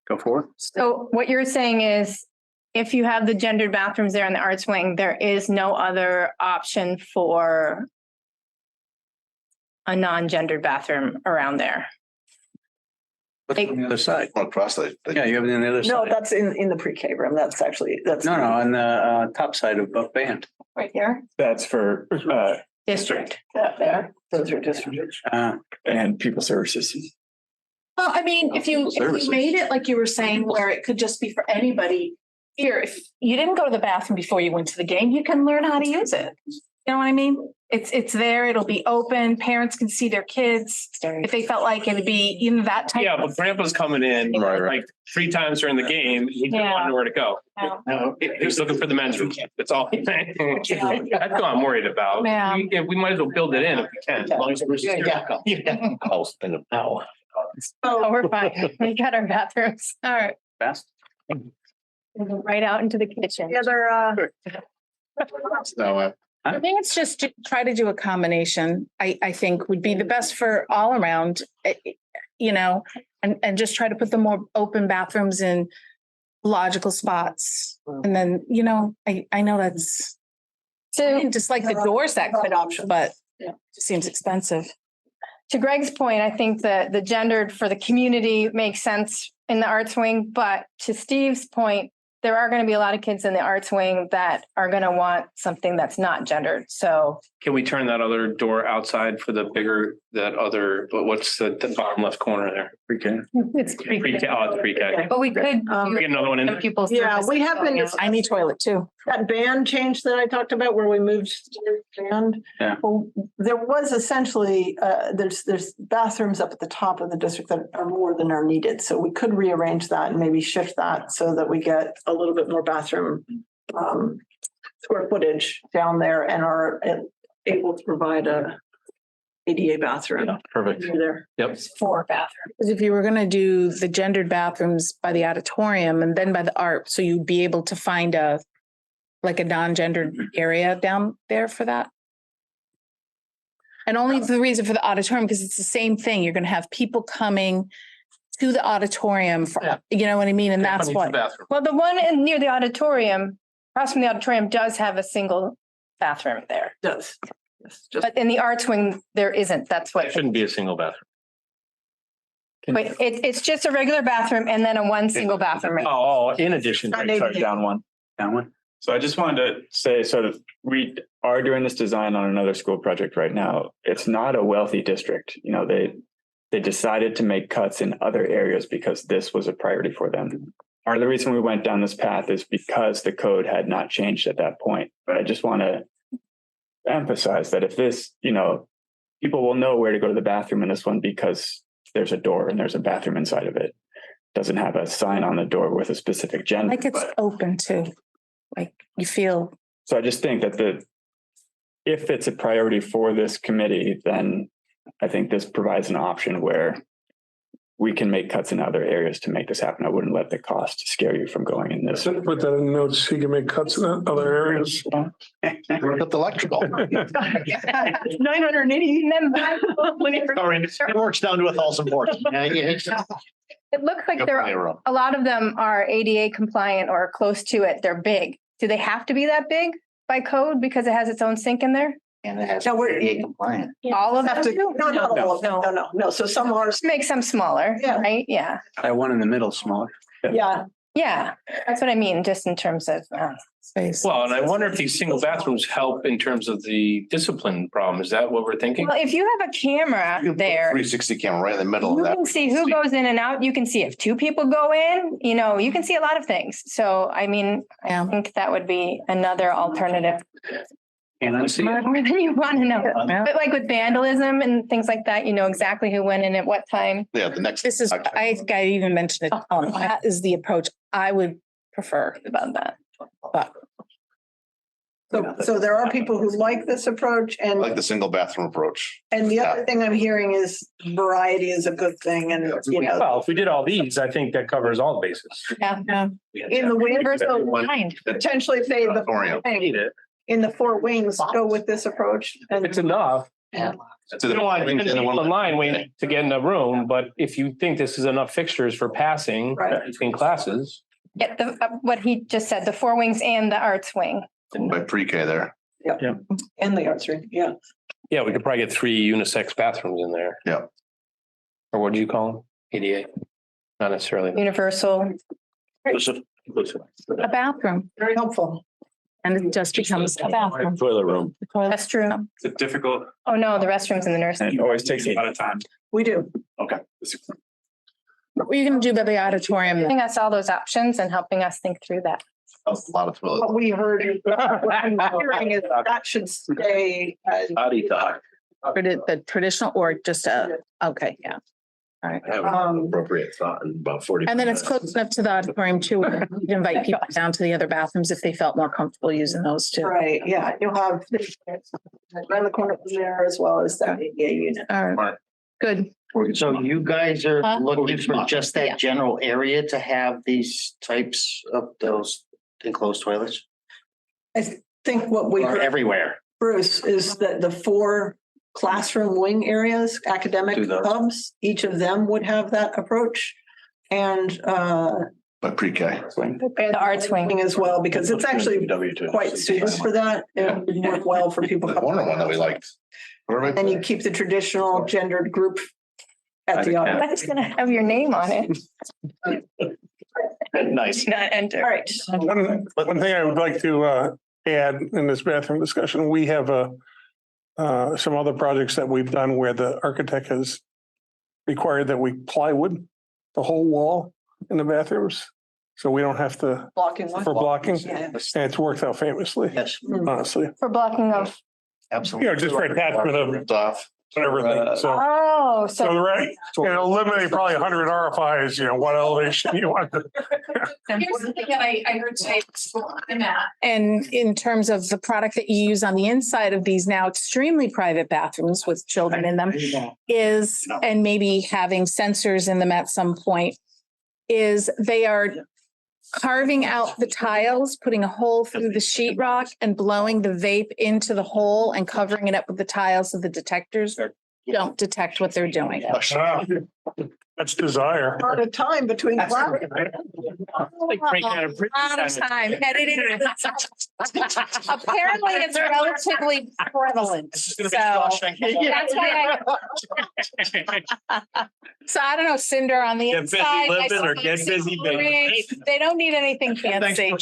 Go for it. So what you're saying is if you have the gendered bathrooms there in the arts wing, there is no other option for a non-gendered bathroom around there. What's on the other side? Across the. Yeah, you have it on the other side. No, that's in the pre-K room. That's No, on the top side of Buck Band. Right here? That's for District. there. Those are districts. and people services. Well, if you made it like you were saying, where it could just be for anybody, here, if you didn't go to the bathroom before you went to the game, you can learn how to use it. You know what I mean? It's there, it'll be open, parents can see their kids. If they felt like it'd be in that type. Yeah, but grandpa's coming in like 3 times during the game. He didn't want where to go. He was looking for the men's room. That's all. That's what I'm worried about. Yeah. We might as well build it in if we can. As long as we're. Oh, we're fine. We got our bathrooms. All right. Fast. Right out into the kitchen. The other, I think it's just to try to do a combination, I think would be the best for all around, you know, and just try to put the more open bathrooms in logical spots. And then, you know, I know that's just like the doors that could option, but it seems expensive. To Greg's point, I think that the gendered for the community makes sense in the arts wing, but to Steve's point, there are going to be a lot of kids in the arts wing that are going to want something that's not gendered. So Can we turn that other door outside for the bigger, but what's the bottom left corner there? Pre-K. it's Pre-K, oh, it's pre-K. But we could Get another one in. people's. yeah, we have been, I need toilet too. that band change that I talked about where we moved to band. Yeah. Well, there was essentially, there's bathrooms up at the top of the district that are more than are needed. So we could rearrange that and maybe shift that so that we get a little bit more bathroom square footage down there and are able to provide a ADA bathroom. Perfect. Near there. Yep. 4 bathrooms. Because if you were going to do the gendered bathrooms by the auditorium and then by the art, so you'd be able to find a non-gendered area down there for that. And only the reason for the auditorium, because it's the same thing. You're going to have people coming to the auditorium for, you know what I mean? And that's what. Well, the one near the auditorium, across from the auditorium does have a single bathroom there. Does. Yes, just But in the arts wing, there isn't. That's what. It shouldn't be a single bathroom. But it's just a regular bathroom and then a one single bathroom. Oh, in addition. Sorry, down one. Down one. So I just wanted to say sort of, we are doing this design on another school project right now. It's not a wealthy district. You know, they decided to make cuts in other areas because this was a priority for them. Part of the reason we went down this path is because the code had not changed at that point. But I just want to emphasize that if this, you know, people will know where to go to the bathroom in this one because there's a door and there's a bathroom inside of it. Doesn't have a sign on the door with a specific gender. Like it's open too. Like you feel. So I just think that if it's a priority for this committee, then I think this provides an option where we can make cuts in other areas to make this happen. I wouldn't let the cost scare you from going in this. Put that in notes. He can make cuts in other areas. Cut the electrical. 980. It works down to 1,000 more. It looks like a lot of them are ADA compliant or close to it. They're big. Do they have to be that big by code because it has its own sink in there? And it has No, we're- ADA compliant. All of them? Have to, no, not all of them. No. So some are, Just make some smaller, Yeah. right? Yeah. That one in the middle, smaller. yeah. Yeah. That's what I mean, just in terms of Space. Well, and I wonder if these single bathrooms help in terms of the discipline problem. Is that what we're thinking? Well, if you have a camera there, 360 camera right in the middle you of that. can see who goes in and out. You can see if 2 people go in, you know, you can see a lot of things. So, I mean, I think that would be another alternative. And I see. More than you want to know. But like with vandalism and things like that, you know exactly who went in at what time. Yeah, the next. This is, I think I even mentioned it. That is the approach I would prefer. About that. But So there are people who like this approach I and, like the single bathroom approach. and the other thing I'm hearing is variety is a good thing and, you know, Well, if we did all these, I think that covers all the bases. Yeah. in the Universal wing, mind. potentially if they, Auditorium. in the 4 wings, go with this approach. And It's enough. Yeah. You don't want people in line waiting to get in the room, but if you think this is enough fixtures for passing Right. between classes. Yeah, what he just said, the 4 wings and the arts wing. By pre-K there. and the arts ring, yeah. Yeah, we could probably get 3 unisex bathrooms in there. Yeah. Or what do you call them? ADA? Not necessarily. Universal. Inclusive. a bathroom Very helpful. and it just becomes a bathroom. Toilet room. The toilet- Restroom. It's a difficult, Oh, no, the restrooms in the nursing. and it always takes a lot of time. We do. Okay. What are you going to do by the auditorium? Giving us all those options and helping us think through that. A lot of toilet. What we heard, what I'm hearing is that should stay as Potty talk. The traditional or just okay, yeah. All right. I have appropriate thought in about 40. And then it's close enough to the auditorium too. We could invite people down to the other bathrooms if they felt more comfortable using those too. right. Yeah, you'll have around the corner from there as well as that ADA unit. All right, good. So you guys are Huh? looking for just Yeah. that general area to have these types of those enclosed toilets? I think what we Or heard, everywhere? Bruce, is that the 4 classroom wing areas, academic Do those. hubs, each of them would have that approach. And But pre-K. The arts wing. as well, because it's actually W2. quite suited for that. It would work well for people. The corner one that we liked. And you keep the traditional gendered group at the auditorium. That's gonna have your name on it. Nice. Not enter. All right. One thing I would like to add in this bathroom discussion, we have some other projects that we've done where the architect has required that we plywood the whole wall in the bathrooms. So we don't have to, Blocking one. for blocking, Yeah. and it's worked out famously, Yes, honestly. For blocking of, absolutely. You know, just for attachment of Ripped off. everything, so. oh, So so right, it'll eliminate probably 100 RFIs, you know, what elevation you want to. Here's something that I heard today at school I'm at. And in terms of the product that you use on the inside of these now extremely private bathrooms with children in them is, and maybe having sensors in them at some point, is they are carving out the tiles, putting a hole through the sheetrock and blowing the vape into the hole and covering it up with the tiles so the detectors don't detect what they're doing. That's desire. Part of time between classes. Out of time. Editing. Apparently it's relatively prevalent. So that's why so I don't know, Cinder on the Get busy inside. living or get busy baby. They don't need anything fancy.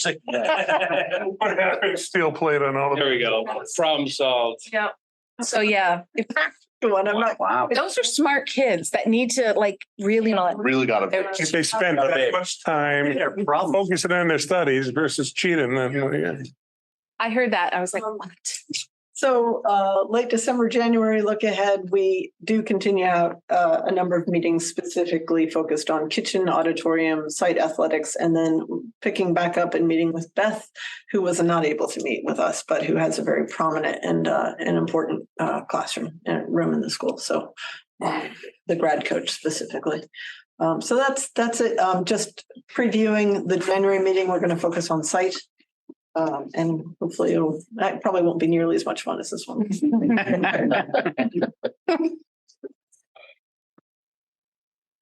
Steel plate on all There the. we go. Problem solved. Yep. So yeah, One, I'm not. Wow. those are smart kids that need to like really. Really got to. If they spend that much time focusing on their studies versus cheating, then yeah. I heard that. I was like, what? So late December, January, look ahead, we do continue out a number of meetings specifically focused on kitchen, auditorium, site athletics, and then picking back up and meeting with Beth, who was not able to meet with us, but who has a very prominent and an important classroom and room in the school. So the grad coach specifically. So that's it. Just previewing the January meeting, we're going to focus on site. And hopefully that probably won't be nearly as much fun as this one.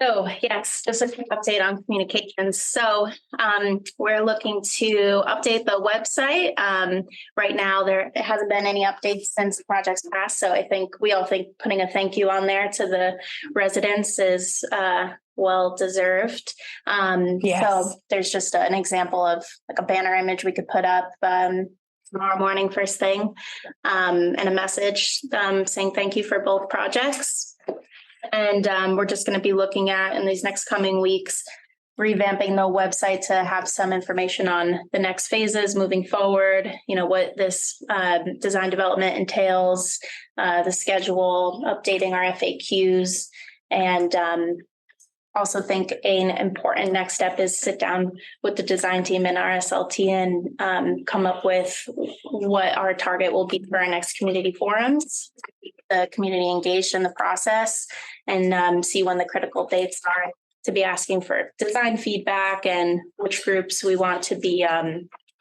So yes, just a quick update on communications. So we're looking to update the website. Right now, there hasn't been any updates since the project's passed. So I think we all think putting a thank you on there to the residents is well deserved. Yes. So there's just an example of like a banner image we could put up tomorrow morning first thing, and a message saying thank you for both projects. And we're just going to be looking at in these next coming weeks, revamping the website to have some information on the next phases moving forward, you know, what this design development entails, the schedule, updating our FAQs, and also think an important next step is sit down with the design team and RSLT and come up with what our target will be for our next community forums, the community engaged in the process, and see when the critical dates are to be asking for design feedback and which groups we want to be.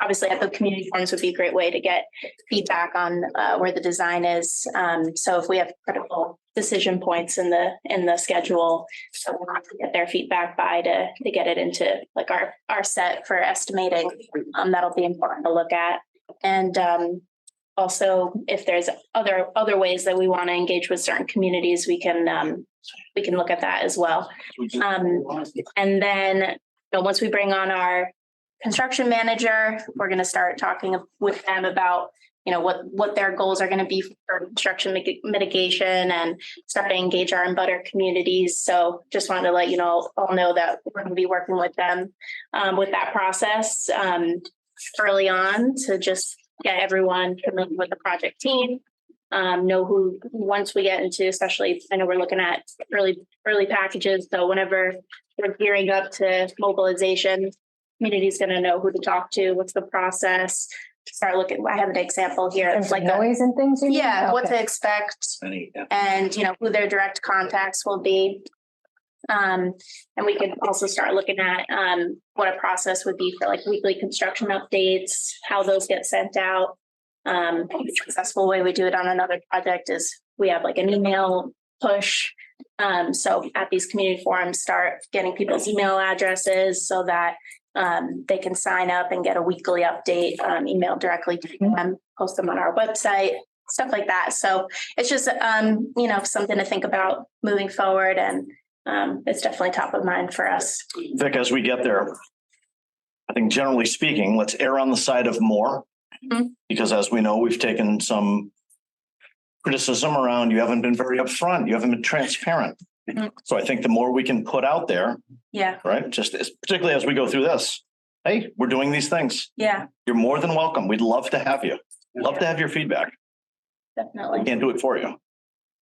Obviously, at the community forums would be a great way to get feedback on where the design is. So if we have critical decision points in the schedule, so we'll have to get their feedback by to get it into like our set for estimating. That'll be important to look at. And also, if there's other ways that we want to engage with certain communities, we can look at that as well. And then once we bring on our construction manager, we're going to start talking with them about, you know, what their goals are going to be for construction mitigation and start to engage our in-butter communities. So just wanted to let you know, all know that we're going to be working with them with that process. early on to just get everyone familiar with the project team. Know who, once we get into, especially, I know we're looking at early packages. So whenever we're gearing up to mobilization, community's going to know who to talk to, what's the process. Start looking, I have an example here. It's like noise and things. what to expect and, who their direct contacts will be. And we could also start looking at what a process would be for like weekly construction updates, how those get sent out. The successful way we do it on another project is we have like an email push. So at these community forums, start getting people's email addresses so that they can sign up and get a weekly update emailed directly to them, post them on our website, stuff like that. So it's just, something to think about moving forward. And it's definitely top of mind for us. Vic, as we get there, I think generally speaking, let's err on the side of more. Because as we know, we've taken some criticism around, you haven't been very upfront, you haven't been transparent. So I think the more we can put out there, right, just particularly as we go through this, hey, we're doing these things. Yeah, You're more than welcome. We'd love to have you. Love to have your feedback. definitely. We can't do it for you.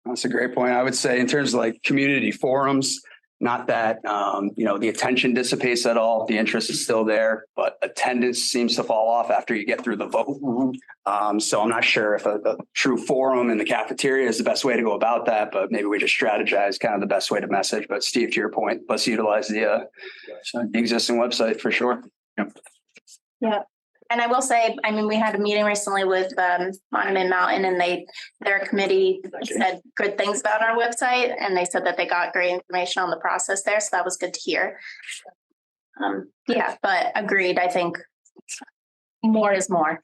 That's a great point. I would say in terms of like community forums, not that, the attention dissipates at all. The interest is still there, but attendance seems to fall off after you get through the vote. So I'm not sure if a true forum in the cafeteria is the best way to go about that, but maybe we just strategize kind of the best way to message. But Steve, to your point, let's utilize the existing website for sure. Yeah. And I will say, we had a meeting recently with Monument Mountain and their committee said good things about our website. And they said that they got great information on the process there. So that was good to hear. But agreed. I think more is more.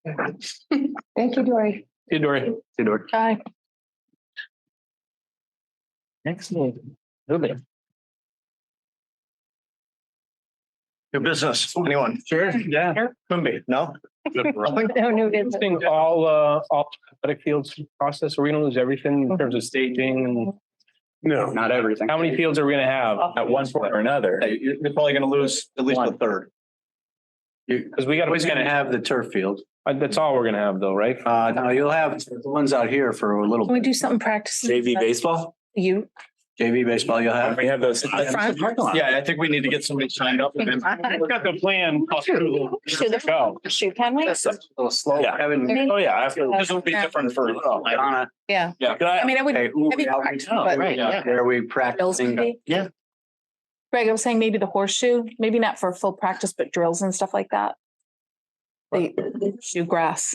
Thank you, Dory. Hey, Dory. Bye. Excellent. New business, anyone? Sure. Yeah. Quimby, no? Nothing? No new business. I think all athletic fields process, are we gonna lose everything in terms of staging and No, Not everything. how many fields are we gonna have at one point or another? Hey, you're probably gonna lose at least a third. Because we gotta. Always going to have the turf field. That's all we're gonna have though, right? No, you'll have the ones out here for a little Can we bit. do something practice? baseball? You, JV baseball you'll have. We have those. front? Yeah, I think we need to get somebody signed up. We've got the plan. Go. Shoot, can we? A little slow. Yeah. Kevin, Oh, yeah. After. This will be different for. Donna, Yeah. Yeah. I mean, I would, hey, who heavy are we practice, out? but Right, yeah. Where are we Bills practicing? maybe? Yeah. Greg, I was saying maybe the horseshoe, maybe not for full practice, but drills and stuff like that. The shoe grass.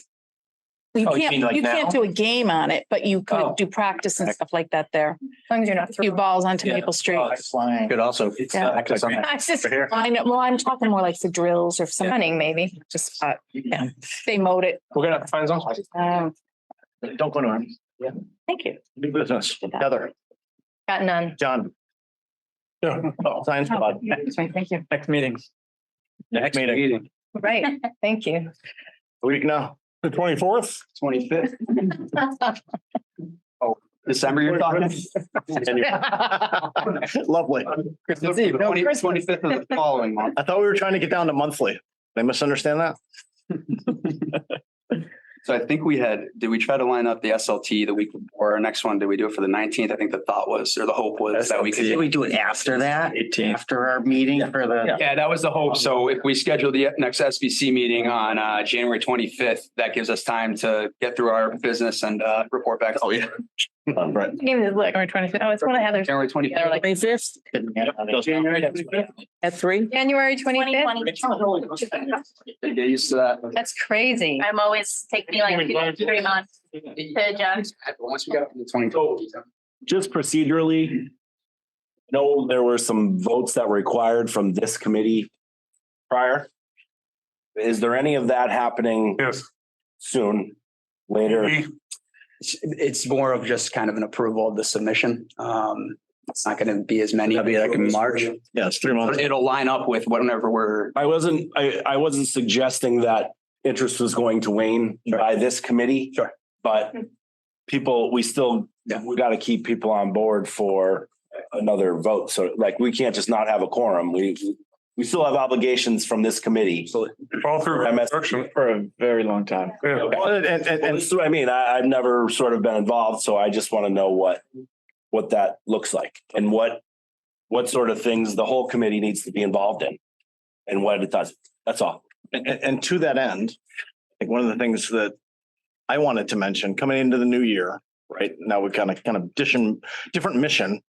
You Oh, you can't, mean like you can't now? do a game on it, but you Oh. could do practice and stuff like that there. As long as you're not A few throwing. balls onto Yeah. Maple Street. Oh, that's flying. Could also. Yeah. practice on that. I just, here. I know, well, I'm talking more like for drills or some, Running, maybe. just, yeah, they mowed it. We're gonna have to find something. Don't go to him. Thank you. New business. Heather, Got none. John. Yeah. Oh, Signs, Bud. Thank you. Next meeting. Next meeting. Right. Thank you. A week now. the 24th. 25th. December you're talking? Lovely. Christmas Eve, 25th of the following month. I thought we were trying to get down to monthly. Did I misunderstand that? So I think did we try to line up the SLT the week before our next one? Did we do it for the 19th? I think the thought was, or the hope was that we could. Did we do it after that? After our meeting for the? Yeah, that was the hope. So if we schedule the next SBC meeting on January 25th, that gives us time to get through our business and report back. Oh, yeah. Right. Give me the look. January 25th. Oh, it's one of Heather's. January 25th. They're like 25th at 3. January 25th. Get used to that. That's crazy. I'm always taking me like 3 months to adjust. Once we got up to the 20th. Just procedurally, no, there were some votes that were required from this committee prior. Is there any of that happening Yes. soon, later? It's more of just kind of an approval of the submission. It's not going to be as many. That'd be like in March. Yeah, it's 3 months. It'll line up with whatever we're. I wasn't suggesting that interest was going to wane by this committee. Sure. But people, we got to keep people on board for another vote. So like, we can't just not have a quorum. We still have obligations from this committee. So All through construction. For a very long time. Yeah. and this is what I mean. I've never sort of been involved, so I just want to know what that looks like and what sort of things the whole committee needs to be involved in and what it does. That's all. And to that end, I think one of the things that I wanted to mention coming into the new year, right now, we kind of different mission.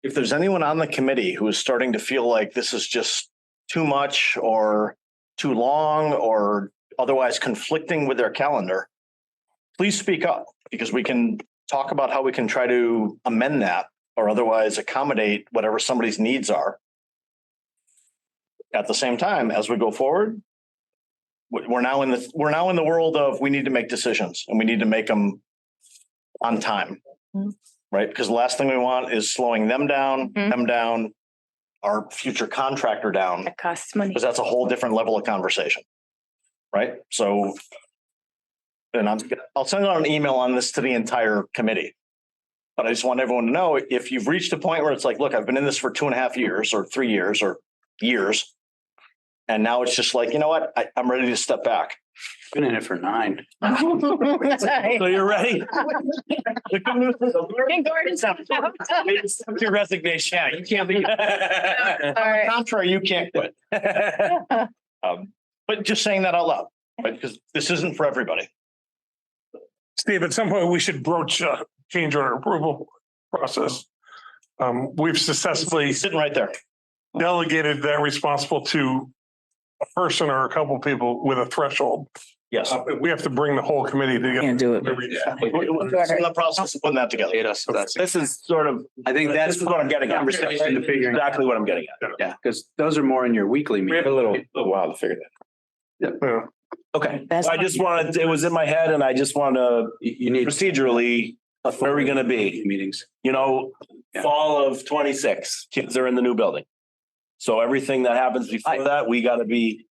If there's anyone on the committee who is starting to feel like this is just too much or too long or otherwise conflicting with their calendar, please speak up, because we can talk about how we can try to amend that or otherwise accommodate whatever somebody's needs are. At the same time, as we go forward, we're now in the world of we need to make decisions and we need to make them on time. Right? Because the last thing we want is slowing them down, our future contractor down. It costs money. Because that's a whole different level of conversation. Right? So, and I'll send out an email on this to the entire committee. But I just want everyone to know, if you've reached a point where it's like, look, I've been in this for 2.5 years or 3 years or years. And now it's just like, you know what? I'm ready to step back. Been in it for 9. So you're ready? Your resignation. Yeah, you can't leave. Contrary, you can't quit. But just saying that out loud, right? Because this isn't for everybody. Steve, at some point, we should broach change order approval process. We've successfully sitting right there. Delegated that responsible to a person or a couple people with a threshold. Yes. We have to bring the whole committee together. Can't do it. We're in the process of putting that together. This is sort of, I think this is what I'm getting at. Conversation to figuring Exactly what I'm getting at. Yeah, because those are more in your weekly We have meeting. a little while to figure that. Yeah. Okay. That's- I just wanted, it was in my head and I just want to You need procedurally, where are we going to be? meetings. You know, Yeah. fall of 26, kids are in the new building. So everything that happens before that, we got to be,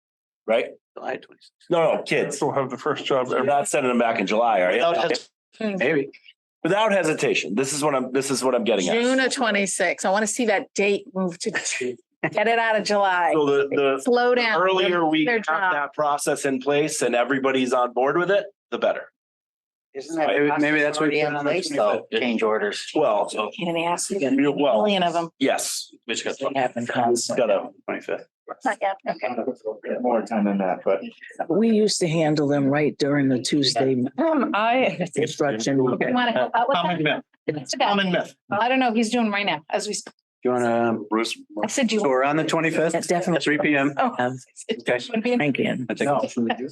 right? July 26th. No, kids. Still have the first job You're ever. not sending them back in July, are you? Maybe. Without hesitation. This is what I'm getting at. June of 26. I want to see that date move to get it out of July. So the Slow down. earlier we Their have job. that process in place and everybody's on board with it, the better. Isn't Maybe that's what already in place though, change orders? Well, Can't ask you. well, Million of them. yes. Which got They happen It's constantly. gotta, 25th. Not yet. Okay. More time than that, but We used to handle them right during the Tuesday construction. You want to help out with Common that? myth. Common myth. I don't know. He's doing right now as we speak. Do you want to, Bruce? I said you. So we're on the 25th? That's definitely. 3 p.m. Oh. Okay. Franklin. I think-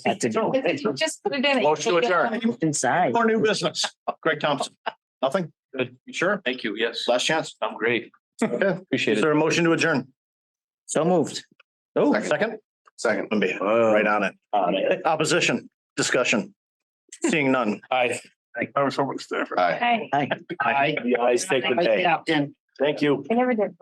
Had to do Just put it in. Motion to adjourn. inside. More new business. Greg Thompson. Nothing? Good. You sure? Thank you. Yes. Last chance. I'm great. Okay. Appreciate Is it. there a motion to adjourn? So moved. Oh, second? Second. Right on it. Opposition, discussion. Seeing none. Aye. I was hoping to stay for. Aye. Hey, the eyes take the day. Captain. Thank you. I never did.